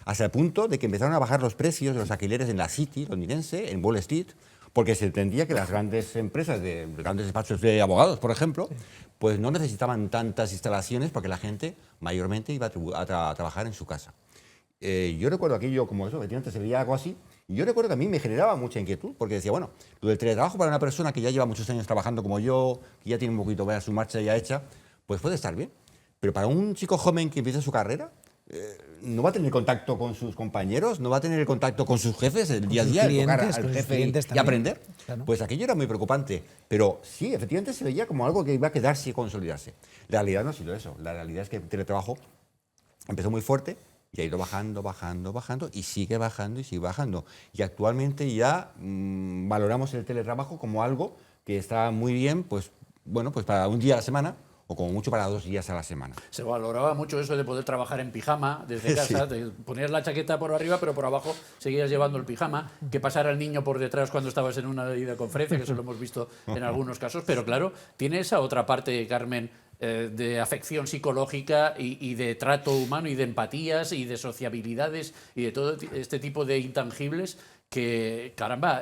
hasta el punto de que empezaron a bajar los precios de los alquileres en la City londinense, en Wall Street, porque se entendía que las grandes empresas, de grandes despachos de abogados, por ejemplo, pues no necesitaban tantas instalaciones porque la gente mayormente iba a trabajar en su casa. Yo recuerdo aquello como eso, efectivamente se veía algo así, y yo recuerdo que a mí me generaba mucha inquietud, porque decía, bueno, lo del teletrabajo para una persona que ya lleva muchos años trabajando como yo, que ya tiene un poquito más su marcha ya hecha, pues puede estar bien. Pero para un chico joven que empieza su carrera, no va a tener contacto con sus compañeros, no va a tener el contacto con sus jefes el día a día, el tocar al jefe y aprender. Claro. Pues aquello era muy preocupante. Pero sí, efectivamente se veía como algo que iba a quedarse y consolidarse. La realidad no ha sido eso. La realidad es que el teletrabajo empezó muy fuerte y ha ido bajando, bajando, bajando y sigue bajando y sigue bajando. Y actualmente ya valoramos el teletrabajo como algo que está muy bien, pues bueno, pues para un día a la semana, o como mucho para 2 días a la semana. Se valoraba mucho eso de poder trabajar en pijama desde casa, de poner la chaqueta por arriba, pero por abajo seguías llevando el pijama, que pasara el niño por detrás cuando estabas en una videoconferencia, que eso lo hemos visto en algunos casos, pero claro, tiene esa otra parte, Carmen, de afección psicológica y de trato humano y de empatías y de sociabilidades y de todo este tipo de intangibles que, caramba,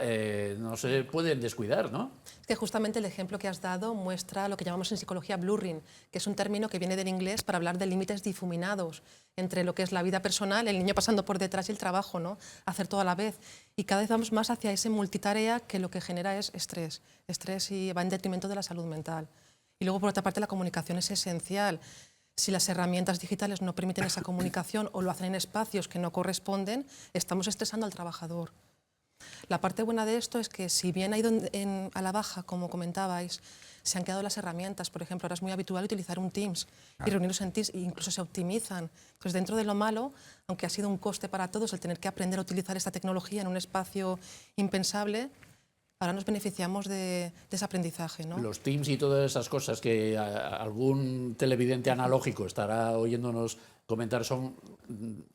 no se pueden descuidar, ¿no? Es que justamente el ejemplo que has dado muestra lo que llamamos en psicología blurring, que es un término que viene del inglés para hablar de límites difuminados entre lo que es la vida personal, el niño pasando por detrás y el trabajo, ¿no? Hacer todo a la vez. Y cada vez vamos más hacia ese multitarea que lo que genera es estrés y va en detrimento de la salud mental. Y luego, por otra parte, la comunicación es esencial. Si las herramientas digitales no permiten esa comunicación o lo hacen en espacios que no corresponden, estamos estresando al trabajador. La parte buena de esto es que si bien ha ido a la baja, como comentabais, se han quedado las herramientas. Por ejemplo, ahora es muy habitual utilizar un Teams y reunirnos en Teams e incluso se optimizan. Pues dentro de lo malo, aunque ha sido un coste para todos el tener que aprender a utilizar esta tecnología en un espacio impensable, ahora nos beneficiamos de ese aprendizaje, ¿no? Los Teams y todas esas cosas que algún televidente analógico estará oyéndonos comentar son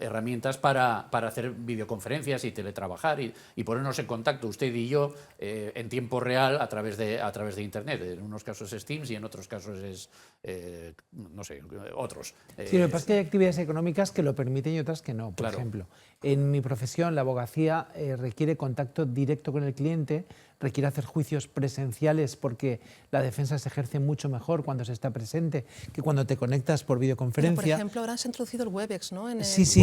herramientas para hacer videoconferencias y teletrabajar y ponernos en contacto usted y yo en tiempo real a través de Internet. En unos casos es Teams y en otros casos es, no sé, otros. Sí, lo que pasa es que hay actividades económicas que lo permiten y otras que no. Por ejemplo, en mi profesión, la abogacía requiere contacto directo con el cliente, requiere hacer juicios presenciales porque la defensa se ejerce mucho mejor cuando se está presente que cuando te conectas por videoconferencia. Pero, por ejemplo, ahora se ha introducido el Webex, ¿no? Sí.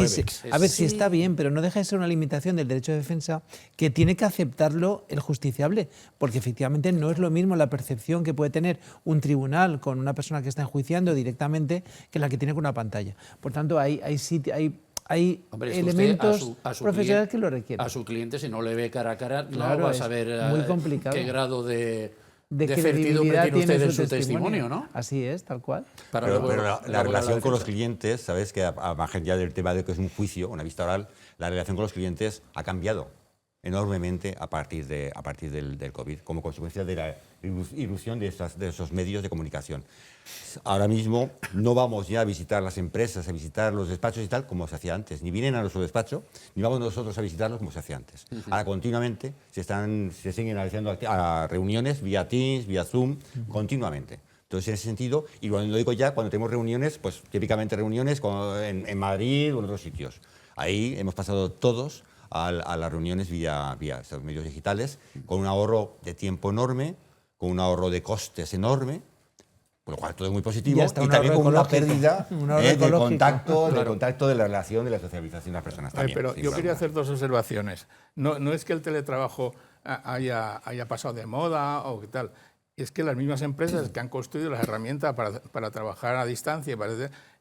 A ver, sí está bien, pero no deja de ser una limitación del derecho de defensa que tiene que aceptarlo el justiciable, porque efectivamente no es lo mismo la percepción que puede tener un tribunal con una persona que está enjuiciando directamente que la que tiene con una pantalla. Por tanto, hay Hombre, es que elementos a su profesionales cliente, que lo requieren. A su cliente, si no le ve cara a cara, Claro, no va a saber muy complicado. qué grado de credibilidad certidumbre tiene usted en su testimonio, testimonio, ¿no? Así es, tal cual. Pero la relación con los clientes, sabes que a margen ya del tema de que es un juicio, una vista oral, la relación con los clientes ha cambiado enormemente a partir del COVID, como consecuencia de la irrupción de esos medios de comunicación. Ahora mismo no vamos ya a visitar las empresas, a visitar los despachos y tal, como se hacía antes. Ni vienen a nuestro despacho, ni vamos nosotros a visitarlos como se hacía antes. Ahora continuamente se siguen realizando reuniones vía Teams, vía Zoom, continuamente. Entonces, en ese sentido, y cuando lo digo ya, cuando tenemos reuniones, pues típicamente reuniones en Madrid o en otros sitios. Ahí hemos pasado todos a las reuniones vía estos medios digitales, con un ahorro de tiempo enorme, con un ahorro de costes enorme, por lo cual todo es muy positivo, y también con una pérdida del contacto, de la relación, de la socialización de las personas también. Pero yo quería hacer 2 observaciones. No es que el teletrabajo haya pasado de moda o qué tal, es que las mismas empresas que han construido las herramientas para trabajar a distancia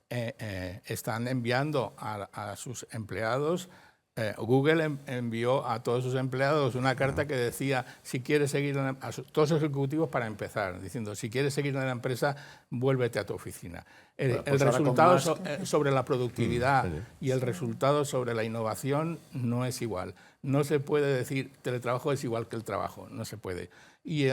están enviando a sus empleados Google envió a todos sus empleados una carta que decía, si quieres seguir a todos los ejecutivos para empezar, diciendo, si quieres seguir en la empresa, vuélvete a tu oficina. Bueno, El pues resultado Musk... sobre la productividad y el resultado sobre la innovación no es igual. No se puede decir teletrabajo es igual que el trabajo, no se puede. Y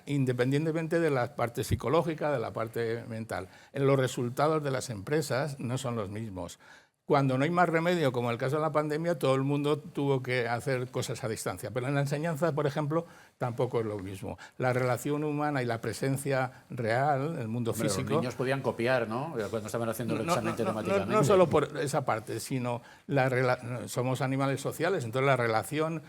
independientemente de la parte psicológica, de la parte mental, los resultados de las empresas no son los mismos. Cuando no hay más remedio, como en el caso de la pandemia, todo el mundo tuvo que hacer cosas a distancia. Pero en la enseñanza, por ejemplo, tampoco es lo mismo. La relación humana y la presencia real, el mundo físico... Los niños podían copiar, ¿no? Cuando estaban haciendo el examen telemáticamente. No solo por esa parte, sino somos animales sociales, entonces la relación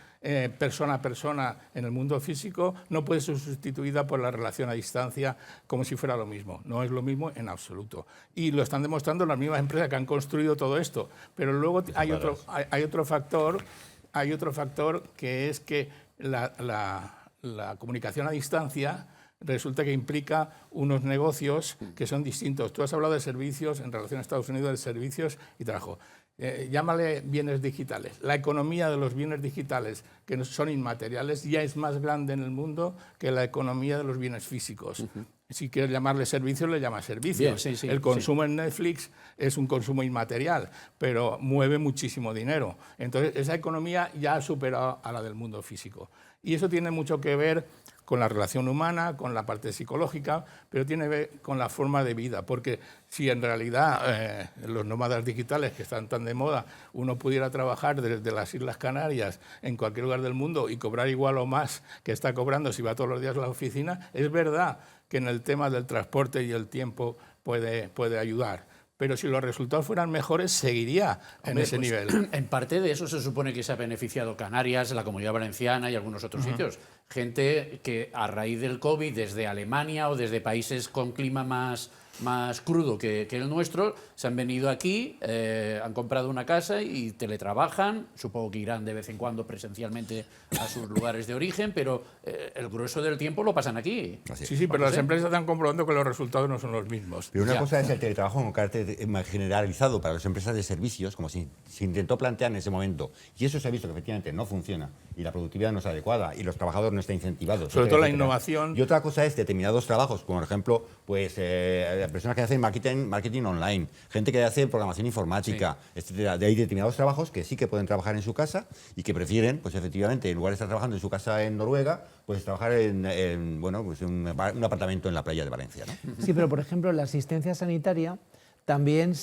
persona a persona en el mundo físico no puede ser sustituida por la relación a distancia como si fuera lo mismo. No es lo mismo en absoluto. Y lo están demostrando las mismas empresas que han construido todo esto. Pero luego hay otro factor que es que la comunicación a distancia resulta que implica unos negocios que son distintos. Tú has hablado de servicios en relación a Estados Unidos, de servicios y trabajo. Llámale bienes digitales. La economía de los bienes digitales, que son inmateriales, ya es más grande en el mundo que la economía de los bienes físicos. Si quieres llamarle servicios, le llamas servicios. Bien, sí, el consumo en Netflix es un consumo inmaterial, pero mueve muchísimo dinero. Entonces, esa economía ya ha superado a la del mundo físico. Y eso tiene mucho que ver con la relación humana, con la parte psicológica, pero tiene que ver con la forma de vida, porque si en realidad los nómadas digitales que están tan de moda, uno pudiera trabajar desde las Islas Canarias en cualquier lugar del mundo y cobrar igual o más que está cobrando si va todos los días a la oficina, es verdad que en el tema del transporte y el tiempo puede ayudar. Pero si los resultados fueran mejores, seguiría en ese nivel. En parte de eso se supone que se ha beneficiado Canarias, la Comunidad Valenciana y algunos otros sitios. Gente que a raíz del COVID, desde Alemania o desde países con clima más crudo que el nuestro, se han venido aquí, han comprado una casa y teletrabajan. Supongo que irán de vez en cuando presencialmente a sus lugares de origen, pero el grueso del tiempo lo pasan aquí. Sí, pero las empresas están comprobando que los resultados no son los mismos. Pero una cosa es el teletrabajo con carácter generalizado para las empresas de servicios, como se intentó plantear en ese momento, y eso se ha visto que efectivamente no funciona, y la productividad no es adecuada, y los trabajadores no están incentivados. Sobre todo la innovación. Y otra cosa es determinados trabajos, como por ejemplo, pues personas que hacen marketing online, gente que hace programación informática, etcétera. De ahí determinados trabajos que sí que pueden trabajar en su casa y que prefieren, pues efectivamente, en lugar de estar trabajando en su casa en Noruega, pues trabajar en un apartamento en la playa de Valencia, ¿no? Sí, pero por ejemplo, la asistencia sanitaria también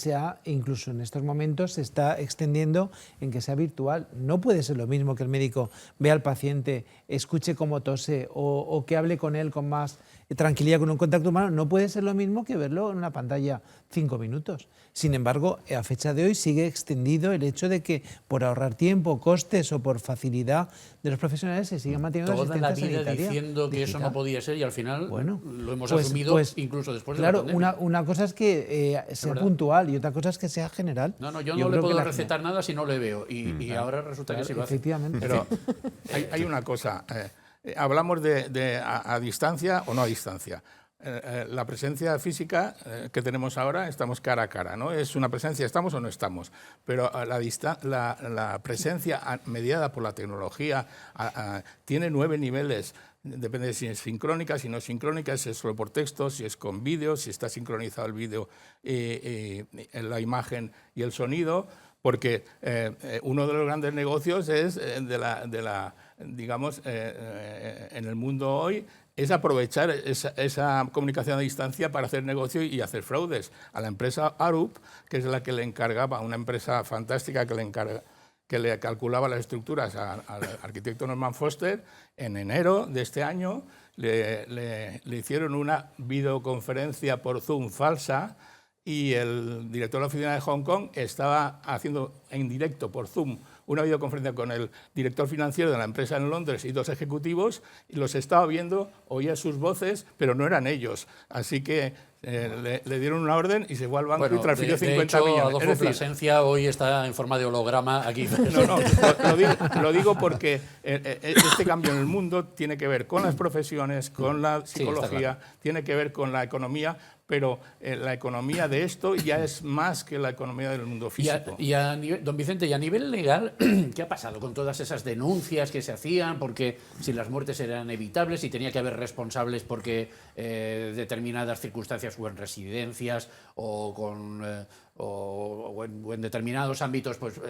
incluso en estos momentos, se está extendiendo en que sea virtual. No puede ser lo mismo que el médico vea al paciente, escuche cómo tose o que hable con él con más tranquilidad, con un contacto humano. No puede ser lo mismo que verlo en una pantalla 5 minutos. Sin embargo, a fecha de hoy sigue extendido el hecho de que por ahorrar tiempo, costes o por facilidad de los profesionales se sigue manteniendo la asistencia sanitaria. Toda la vida diciendo que eso no podía ser y al final lo hemos asumido incluso después de la pandemia. Claro, una cosa es que sea puntual y otra cosa es que sea general. No, yo no le puedo recetar nada si no le veo y ahora resulta que sí lo hace. Efectivamente. Pero hay una cosa, hablamos de a distancia o no a distancia. La presencia física que tenemos ahora, estamos cara a cara, ¿no? Es una presencia, estamos o no estamos, pero la presencia mediada por la tecnología tiene 9 niveles. Depende de si es sincrónica, si no es sincrónica, si es solo por texto, si es con vídeo, si está sincronizado el vídeo, la imagen y el sonido, porque uno de los grandes negocios es digamos, en el mundo hoy, es aprovechar esa comunicación a distancia para hacer negocio y hacer fraudes. A la empresa Arup, que es la que le encargaba, una empresa fantástica que le calculaba las estructuras al arquitecto Norman Foster, en enero de este año le hicieron una videoconferencia por Zoom falsa y el director de la oficina de Hong Kong estaba haciendo en directo por Zoom una videoconferencia con el director financiero de la empresa en Londres y 2 ejecutivos, y los estaba viendo, oía sus voces, pero no eran ellos. Así que le dieron una orden y se fue al banco Bueno, y transfirió 50 de hecho, millones. Adolfo Plasencia hoy está en forma de holograma aquí. No, lo digo porque este cambio en el mundo tiene que ver con las profesiones, con la Sí, está psicología, claro. tiene que ver con la economía, pero la economía de esto ya es más que la economía del mundo físico. Don Vicente, y a nivel legal, ¿qué ha pasado con todas esas denuncias que se hacían? Porque si las muertes eran evitables, si tenía que haber responsables porque determinadas circunstancias o en residencias o en determinados ámbitos pues,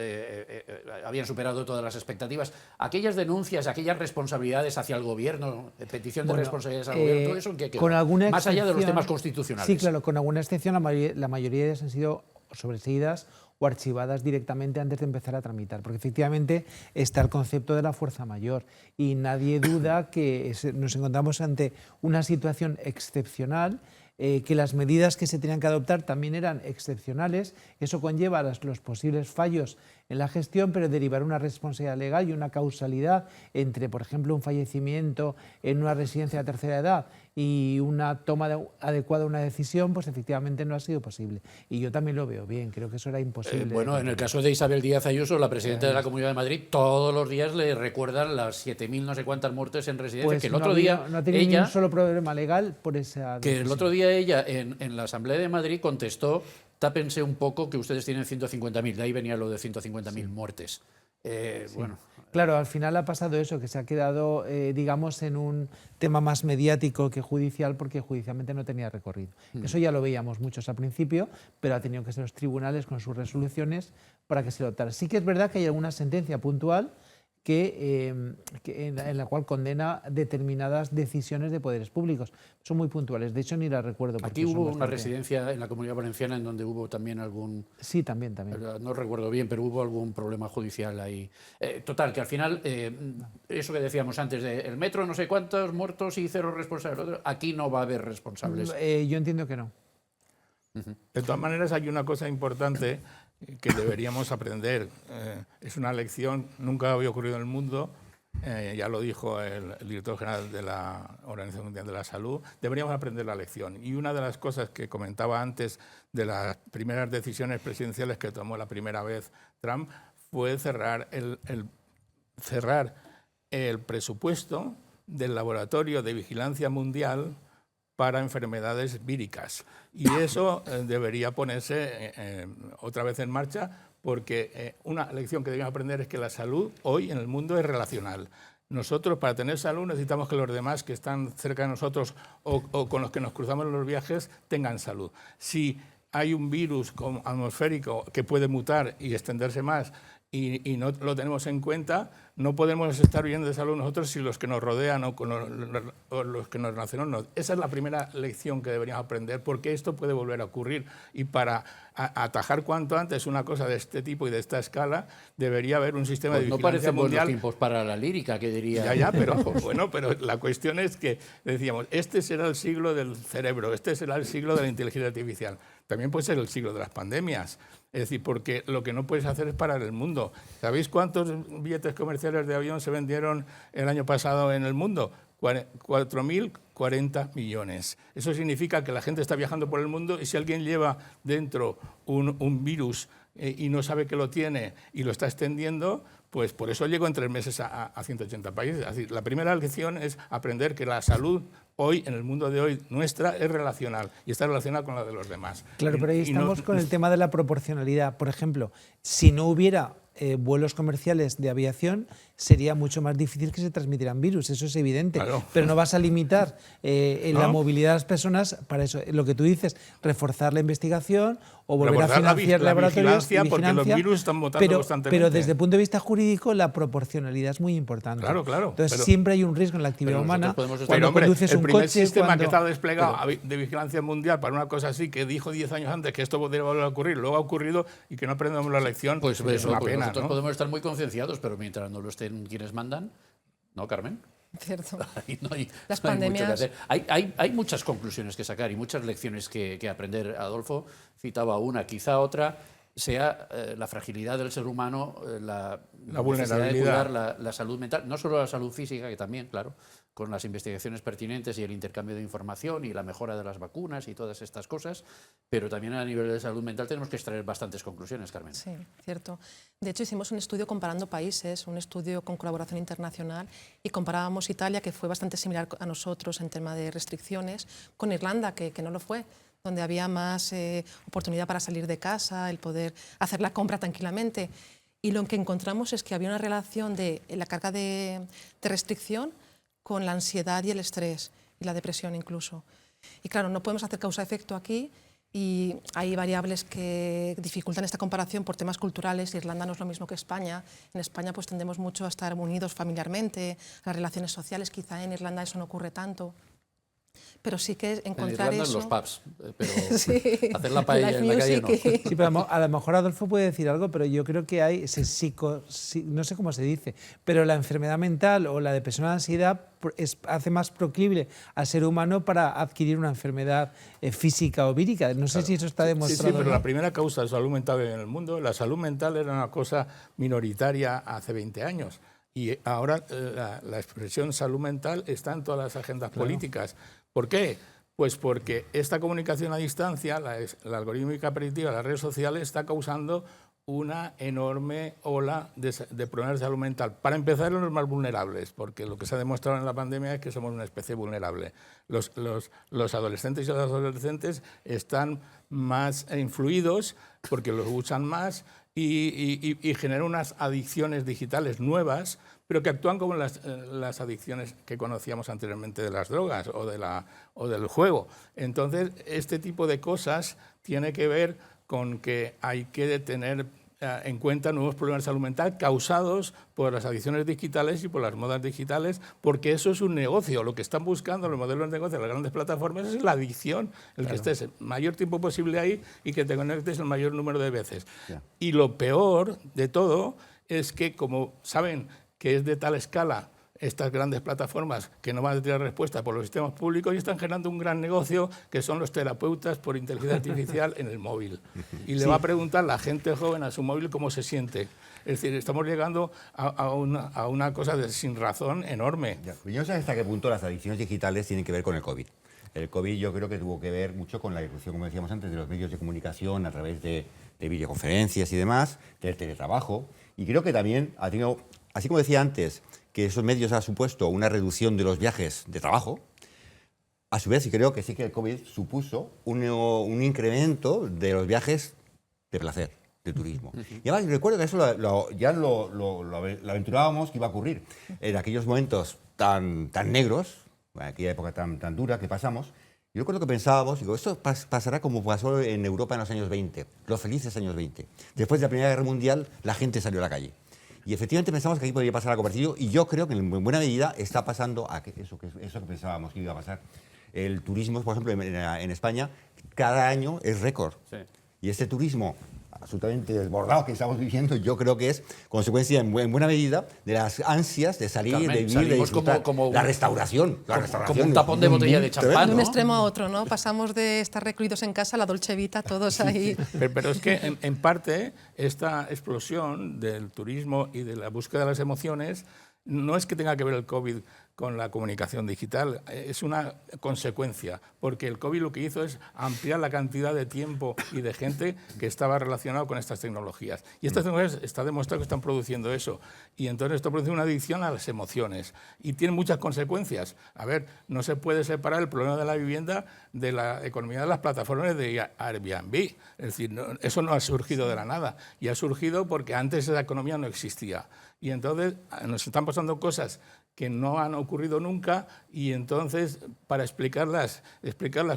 habían superado todas las expectativas. Aquellas denuncias, aquellas responsabilidades hacia el gobierno, petición de responsabilidades al gobierno, todo eso ¿en qué quedó? Con alguna Más allá de los excepción- temas constitucionales. Sí, claro, con alguna excepción la mayoría de ellas han sido sobreseídas o archivadas directamente antes de empezar a tramitar, porque efectivamente está el concepto de la fuerza mayor y nadie duda que nos encontramos ante una situación excepcional, que las medidas que se tenían que adoptar también eran excepcionales. Eso conlleva los posibles fallos en la gestión, pero derivar una responsabilidad legal y una causalidad entre, por ejemplo, un fallecimiento en una residencia de tercera edad y una toma adecuada de una decisión, pues efectivamente no ha sido posible. Y yo también lo veo bien, creo que eso era imposible. Bueno, en el caso de Isabel Díaz Ayuso, la presidenta de la Comunidad de Madrid, todos los días le recuerdan las 7.000 no sé cuántas muertes en residencia, Pues que el otro día no ha tenido ni ella, un solo problema legal por esa que el decisión. otro día ella en la Asamblea de Madrid contestó: tápense un poco que ustedes tienen 150.000, de ahí venía lo de 150.000 muertes. Bueno, Claro, al final ha pasado eso, que se ha quedado, digamos, en un tema más mediático que judicial, porque judicialmente no tenía recorrido. Eso ya lo veíamos muchos al principio, pero ha tenido que ser los tribunales con sus resoluciones para que se lo adoptara. Sí que es verdad que hay alguna sentencia puntual en la cual condena determinadas decisiones de poderes públicos. Son muy puntuales, de hecho ni las recuerdo. porque aquí son hubo una bastante- residencia en la Comunidad Valenciana en donde hubo también algún... Sí, también. No recuerdo bien, pero hubo algún problema judicial ahí. Total, que al final, eso que decíamos antes, de el metro no sé cuántos muertos y 0 responsables, aquí no va a haber responsables. Yo entiendo que no. De todas maneras, hay una cosa importante que deberíamos aprender. Es una lección, nunca había ocurrido en el mundo, ya lo dijo el director general de la Organización Mundial de la Salud, deberíamos aprender la lección. Y una de las cosas que comentaba antes de las primeras decisiones presidenciales que tomó la primera vez Trump fue cerrar el presupuesto del Laboratorio de Vigilancia Mundial para enfermedades víricas. Y eso debería ponerse otra vez en marcha, porque una lección que debemos aprender es que la salud hoy en el mundo es relacional. Nosotros, para tener salud, necesitamos que los demás que están cerca de nosotros o con los que nos cruzamos en los viajes tengan salud. Si hay un virus atmosférico que puede mutar y extenderse más y no lo tenemos en cuenta, no podemos estar bien de salud nosotros si los que nos rodean o los que nos relacionan no. Esa es la primera lección que deberíamos aprender, porque esto puede volver a ocurrir. Y para atajar cuanto antes una cosa de este tipo y de esta escala, debería haber un sistema Pues de no vigilancia parecen buenos mundial. tiempos para la lírica, que diría... Ya, pero bueno, pero la cuestión es que decíamos, este será el siglo del cerebro, este será el siglo de la inteligencia artificial. También puede ser el siglo de las pandemias. Es decir, porque lo que no puedes hacer es parar el mundo. ¿Sabéis cuántos billetes comerciales de avión se vendieron el año pasado en el mundo? 4.040 millones. Eso significa que la gente está viajando por el mundo y si alguien lleva dentro un virus y no sabe que lo tiene y lo está extendiendo, pues por eso llegó en 3 meses a 180 países. Es decir, la primera lección es aprender que la salud hoy, en el mundo de hoy, nuestra, es relacional y está relacionada con la de los demás. Claro, pero ahí estamos con el tema de la proporcionalidad. Por ejemplo, si no hubiera vuelos comerciales de aviación, sería mucho más difícil que se transmitieran virus, eso es evidente. Claro. Pero no vas a limitar la ¿No? movilidad de las personas para eso. Lo que tú dices, reforzar la investigación o volver a Reforzar financiar la laboratorios. vigilancia, porque los virus están mutando constantemente. Pero desde el punto de vista jurídico, la proporcionalidad es muy importante. Claro. Entonces Pero siempre hay un riesgo en la actividad pero humana. nosotros podemos estar- Cuando Pero, hombre, conduces el un primer coche, sistema cuando- que está desplegado de vigilancia mundial para una cosa así, que dijo 10 años antes que esto podría volver a ocurrir, luego ha ocurrido y que no aprendemos la lección, Pues es eso, una pues pena, nosotros ¿no? podemos estar muy concienciados, pero mientras no lo estén quienes mandan, ¿no, Carmen? Cierto. Ahí no hay, Las no hay mucho que pandemias- hacer. Hay muchas conclusiones que sacar y muchas lecciones que aprender. Adolfo citaba una, quizá otra. sea la fragilidad del ser humano, la necesidad de vulnerabilidad. cuidar la salud mental, no solo la salud física, que también, claro, con las investigaciones pertinentes y el intercambio de información y la mejora de las vacunas y todas estas cosas, pero también a nivel de salud mental tenemos que extraer bastantes conclusiones, Carmen. Sí, cierto. De hecho, hicimos un estudio comparando países, un estudio con colaboración internacional, y comparábamos Italia, que fue bastante similar a nosotros en tema de restricciones, con Irlanda, que no lo fue, donde había más oportunidad para salir de casa, el poder hacer la compra tranquilamente. Y lo que encontramos es que había una relación de la carga de restricción con la ansiedad y el estrés, y la depresión incluso. Y claro, no podemos hacer causa-efecto aquí, y hay variables que dificultan esta comparación por temas culturales. Irlanda no es lo mismo que España. En España pues tendemos mucho a estar unidos familiarmente, las relaciones sociales, quizá en Irlanda eso no ocurre tanto. Pero sí que encontrar en Irlanda, eso... en los pubs, pero sí, hacer la paella live en la calle no. music. Sí, pero a lo mejor Adolfo puede decir algo, pero yo creo que hay no sé cómo se dice, pero la enfermedad mental o la depresión o la ansiedad hace más proclive al ser humano para adquirir una enfermedad física o vírica. No sé si eso está demostrado. Sí, pero ¿no? la primera causa de salud mental en el mundo, la salud mental era una cosa minoritaria hace 20 años. Y ahora la expresión salud mental está en todas las agendas políticas. ¿Por qué? Pues porque esta comunicación a distancia, la algorítmica predictiva, las redes sociales, está causando una enorme ola de problemas de salud mental. Para empezar, los más vulnerables, porque lo que se ha demostrado en la pandemia es que somos una especie vulnerable. Los adolescentes y las adolescentes están más influidos porque los usan más y generan unas adicciones digitales nuevas, pero que actúan como las adicciones que conocíamos anteriormente de las drogas o del juego. Entonces, este tipo de cosas tiene que ver con que hay que tener en cuenta nuevos problemas de salud mental causados por las adicciones digitales y por las modas digitales, porque eso es un negocio. Lo que están buscando los modelos de negocio de las grandes plataformas es la adicción, el que estés el mayor tiempo posible ahí y que te conectes el mayor número de veces. Yeah. Y lo peor de todo es que, como saben que es de tal escala estas grandes plataformas que no van a tener respuesta por los sistemas públicos, y están generando un gran negocio que son los terapeutas por inteligencia artificial en el móvil. Y le va a preguntar la gente joven a su móvil cómo se siente. Es decir, estamos llegando a una cosa sin razón enorme. Ya, yo no sé hasta qué punto las adicciones digitales tienen que ver con el COVID. El COVID yo creo que tuvo que ver mucho con la irrupción, como decíamos antes, de los medios de comunicación a través de videoconferencias y demás, del teletrabajo. Y creo que también ha tenido, así como decía antes, que esos medios han supuesto una reducción de los viajes de trabajo, a su vez sí creo que sí que el COVID supuso un incremento de los viajes de placer, de turismo. Y además recuerdo que eso ya lo aventurábamos que iba a ocurrir en aquellos momentos tan negros, en aquella época tan dura que pasamos. Yo recuerdo que pensábamos, digo, esto pasará como pasó en Europa en los años 20, los felices años 20. Después de la Primera Guerra Mundial, la gente salió a la calle. Y efectivamente pensamos que aquí podría pasar algo parecido, y yo creo que en buena medida está pasando eso que pensábamos que iba a pasar. El turismo, por ejemplo, en España, cada año es récord. Sí. Y este turismo absolutamente desbordado que estamos viviendo, yo creo que es consecuencia en buena medida de las ansias de salir, Carmen, de vivir, de disfrutar. Como la restauración. Como un tapón de botella de champán, de un extremo a otro, ¿no? Pasamos de estar recluidos en casa a la Dolce Vita, todos ahí. Pero es que, en parte, esta explosión del turismo y de la búsqueda de las emociones no es que tenga que ver el COVID con la comunicación digital, es una consecuencia, porque el COVID lo que hizo es ampliar la cantidad de tiempo y de gente que estaba relacionado con estas tecnologías. Y estas tecnologías está demostrado que están produciendo eso. Y entonces esto produce una adicción a las emociones. Y tiene muchas consecuencias. A ver, no se puede separar el problema de la vivienda de la economía de las plataformas de Airbnb. Es decir, eso no ha surgido de la nada. Y ha surgido porque antes esa economía no existía. Y entonces nos están pasando cosas que no han ocurrido nunca, y entonces para explicarlas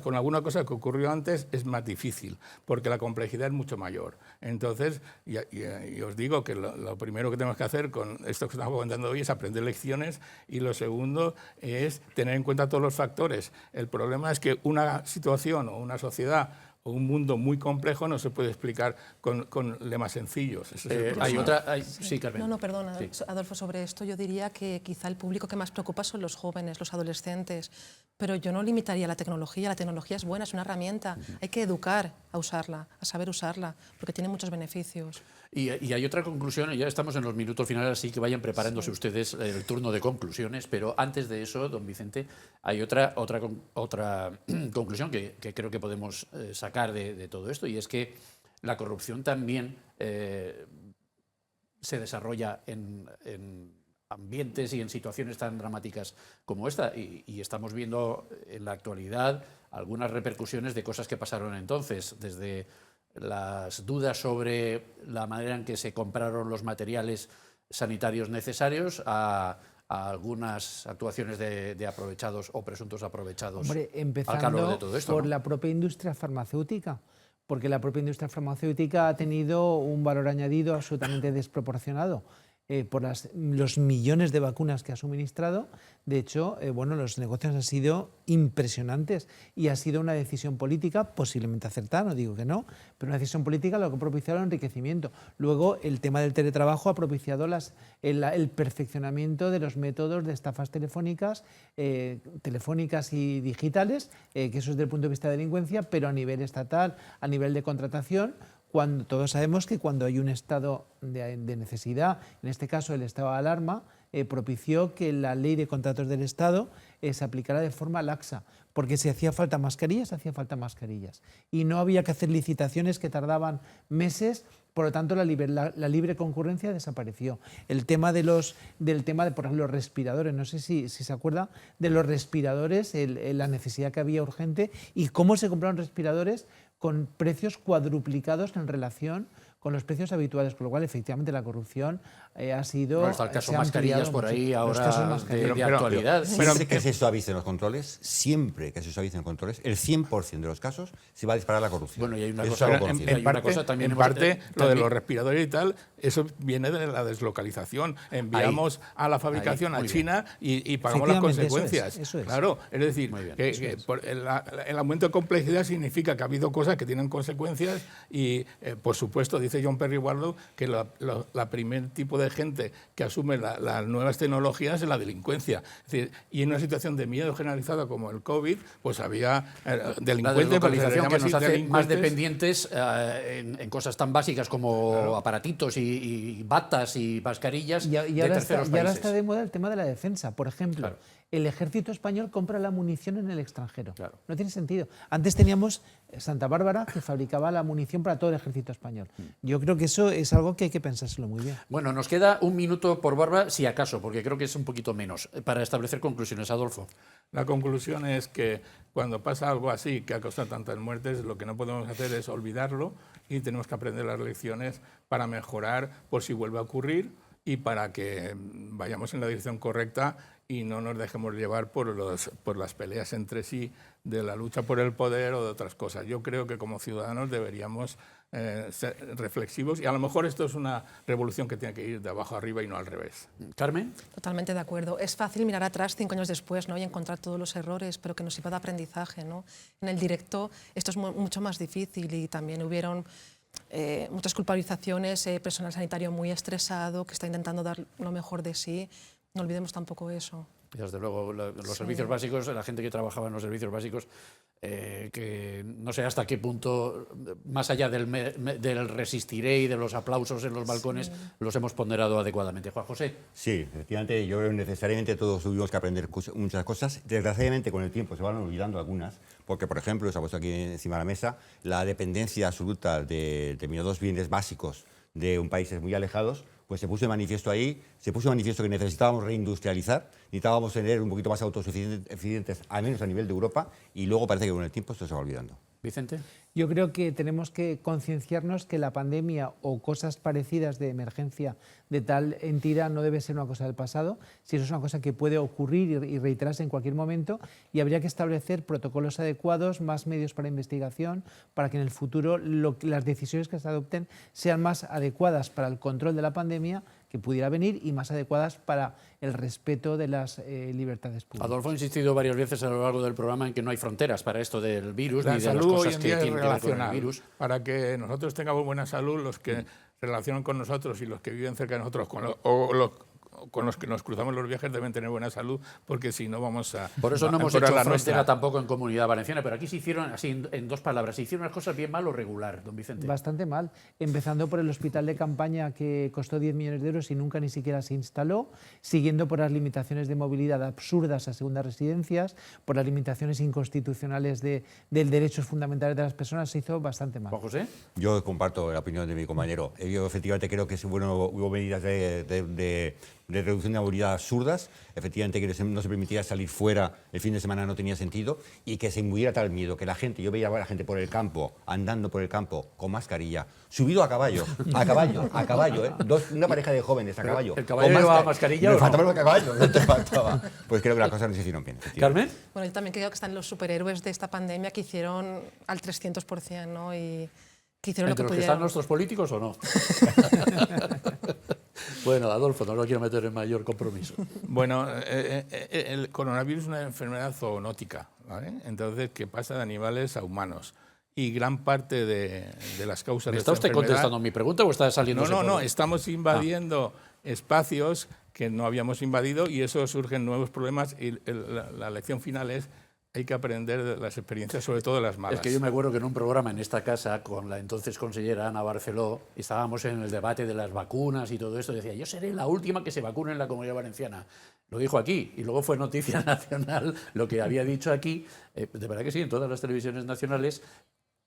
con alguna cosa que ocurrió antes es más difícil, porque la complejidad es mucho mayor. Entonces, y os digo que lo primero que tenemos que hacer con esto que estamos comentando hoy es aprender lecciones, y lo segundo es tener en cuenta todos los factores. El problema es que una situación o una sociedad o un mundo muy complejo no se puede explicar con lemas sencillos. Ese es el problema. Sí, Carmen. No, perdona, Sí. Adolfo, sobre esto yo diría que quizá el público que más preocupa son los jóvenes, los adolescentes, pero yo no limitaría la tecnología es buena, es una herramienta, hay que educar a usarla, a saber usarla, porque tiene muchos beneficios. Y hay otra conclusión, ya estamos en los minutos finales, así que vayan preparándose ustedes el turno de conclusiones, pero antes de eso, don Vicente, hay otra conclusión que creo que podemos sacar de todo esto, y es que la corrupción también se desarrolla en ambientes y en situaciones tan dramáticas como esta, y estamos viendo en la actualidad algunas repercusiones de cosas que pasaron entonces, desde las dudas sobre la manera en que se compraron los materiales sanitarios necesarios a algunas actuaciones de aprovechados o presuntos aprovechados. Hombre, al empezando calor de todo esto, por ¿no? la propia industria farmacéutica, porque la propia industria farmacéutica ha tenido un valor añadido absolutamente desproporcionado por los millones de vacunas que ha suministrado. De hecho, bueno, los negocios han sido impresionantes y ha sido una decisión política, posiblemente acertada, no digo que no, pero una decisión política lo que ha propiciado el enriquecimiento. Luego, el tema del teletrabajo ha propiciado el perfeccionamiento de los métodos de estafas telefónicas y digitales, que eso es desde el punto de vista de delincuencia, pero a nivel estatal, a nivel de contratación, cuando todos sabemos que cuando hay un estado de necesidad, en este caso el estado de alarma, propició que la ley de contratos del Estado se aplicara de forma laxa, porque si hacía falta mascarillas, hacía falta mascarillas. Y no había que hacer licitaciones que tardaban meses, por lo tanto la libre concurrencia desapareció. El tema de por ejemplo, los respiradores, no sé si se acuerda de los respiradores, la necesidad que había urgente y cómo se compraron respiradores con precios cuadruplicados en relación con los precios habituales, con lo cual efectivamente la corrupción ha sido... Bueno, está el caso mascarillas por ahí ahora de actualidad. Siempre que se suavicen los controles, siempre que se suavicen los controles, el 100% de los casos se va a disparar la corrupción. Bueno, y hay una Eso cosa, es algo conocido. En parte, lo de los respiradores y tal, eso viene de la deslocalización. Enviamos a la fabricación a China y pagamos las consecuencias. Eso es. Claro, es decir, Muy bien, que por el aumento de complejidad significa que ha habido cosas que tienen consecuencias y, por supuesto, dice John Perry Barlow que la primer tipo de gente que asume las nuevas tecnologías es la delincuencia. Es decir, y en una situación de miedo generalizado como el COVID, pues había delincuentes, la deslocalización que nos hace más delincuentes dependientes en cosas tan básicas como aparatitos y batas y mascarillas de terceros países. Y ahora está de moda el tema de la defensa. Por ejemplo, Claro. el ejército español compra la munición en el extranjero. Claro. No tiene sentido. Antes teníamos Santa Bárbara, que fabricaba la munición para todo el ejército español. Yo creo que eso es algo que hay que pensárselo muy bien. Bueno, nos queda un minuto por Bárbara, si acaso, porque creo que es un poquito menos, para establecer conclusiones. Adolfo. La conclusión es que cuando pasa algo así, que ha causado tantas muertes, lo que no podemos hacer es olvidarlo y tenemos que aprender las lecciones para mejorar por si vuelve a ocurrir y para que vayamos en la dirección correcta y no nos dejemos llevar por las peleas entre sí de la lucha por el poder o de otras cosas. Yo creo que como ciudadanos deberíamos ser reflexivos y a lo mejor esto es una revolución que tiene que ir de abajo arriba y no al revés. Carmen. Totalmente de acuerdo. Es fácil mirar atrás 5 años después, ¿no?, y encontrar todos los errores, pero que nos sirva de aprendizaje, ¿no? En el directo esto es mucho más difícil y también hubieron muchas culpabilizaciones, personal sanitario muy estresado que está intentando dar lo mejor de sí. No olvidemos tampoco eso. Desde luego, los servicios básicos, la gente que trabajaba en los servicios básicos, que no sé hasta qué punto, más allá del resistiré y de los aplausos en los balcones, los hemos ponderado adecuadamente. Juan José. Sí, efectivamente, yo creo que necesariamente todos tuvimos que aprender muchas cosas. Desgraciadamente, con el tiempo se van olvidando algunas, porque, por ejemplo, se ha puesto aquí encima de la mesa, la dependencia absoluta de determinados bienes básicos de países muy alejados, pues se puso de manifiesto ahí, se puso de manifiesto que necesitábamos reindustrializar, necesitábamos tener un poquito más autosuficientes, al menos a nivel de Europa, y luego parece que con el tiempo esto se va olvidando. Vicente. Yo creo que tenemos que concienciarnos que la pandemia o cosas parecidas de emergencia de tal entidad no debe ser una cosa del pasado, sino es una cosa que puede ocurrir y reiterarse en cualquier momento, y habría que establecer protocolos adecuados, más medios para investigación, para que en el futuro las decisiones que se adopten sean más adecuadas para el control de la pandemia que pudiera venir y más adecuadas para el respeto de las libertades públicas. Adolfo ha insistido varias veces a lo largo del programa en que no hay fronteras para esto del virus, La ni de las salud hoy cosas en que día es tienen que ver con el relacional. virus. Para que nosotros tengamos buena salud, los que se relacionan con nosotros y los que viven cerca de nosotros, con los que nos cruzamos los viajes, deben tener buena salud, porque si no vamos a Por eso no hemos empeorar hecho la frontera nuestra. tampoco en Comunidad Valenciana, pero aquí se hicieron, así en dos palabras, se hicieron las cosas bien, mal o regular, don Vicente. Bastante mal, empezando por el hospital de campaña que costó 10 millones de euros y nunca ni siquiera se instaló, siguiendo por las limitaciones de movilidad absurdas a segundas residencias, por las limitaciones inconstitucionales de derechos fundamentales de las personas, se hizo bastante mal. Juan José. Yo comparto la opinión de mi compañero. Yo efectivamente creo que hubo medidas de reducción de movilidad absurdas, efectivamente que no se permitía salir fuera el fin de semana no tenía sentido y que se imbuiera tal miedo que la gente, yo veía a la gente por el campo, andando por el campo con mascarilla, subido a caballo, una pareja de jóvenes a caballo. ¿El caballo llevaba mascarilla o no? faltaba el caballo, no te faltaba. Pues creo que las cosas no se hicieron bien. Carmen. Bueno, yo también creo que están los superhéroes de esta pandemia que hicieron al 300%, ¿no? Y que hicieron ¿Entre lo los que que están pudieron. nuestros políticos o no? Bueno, Adolfo, no lo quiero meter en mayor compromiso. Bueno, el coronavirus es una enfermedad zoonótica, ¿vale? Entonces, que pasa de animales a humanos. Y gran parte de las causas ¿Me de está esta usted enfermedad... contestando mi pregunta o está saliendo? No, estamos invadiendo espacios que no habíamos invadido y eso surgen nuevos problemas y la lección final es hay que aprender de las experiencias, sobre todo de las malas. Es que yo me acuerdo que en un programa en esta casa con la entonces consellera Ana Barceló estábamos en el debate de las vacunas y todo esto. Decía, yo seré la última que se vacune en la Comunidad Valenciana. Lo dijo aquí y luego fue noticia nacional lo que había dicho aquí. De verdad que sí, en todas las televisiones nacionales.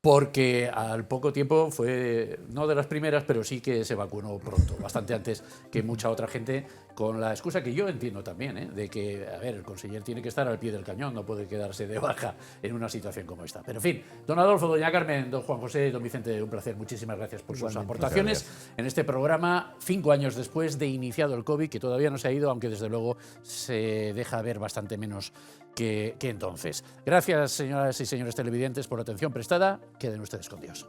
Porque al poco tiempo fue, no de las primeras, pero sí que se vacunó pronto, bastante antes que mucha otra gente, con la excusa que yo entiendo también, de que, a ver, el conseller tiene que estar al pie del cañón, no puede quedarse de baja en una situación como esta. Pero en fin, don Adolfo, doña Carmen, don Juan José, don Vicente, un placer, muchísimas gracias por sus aportaciones en este programa, 5 años después de iniciado el COVID, que todavía no se ha ido, aunque desde luego se deja ver bastante menos que entonces. Gracias, señoras y señores televidentes, por la atención prestada. Queden ustedes con Dios.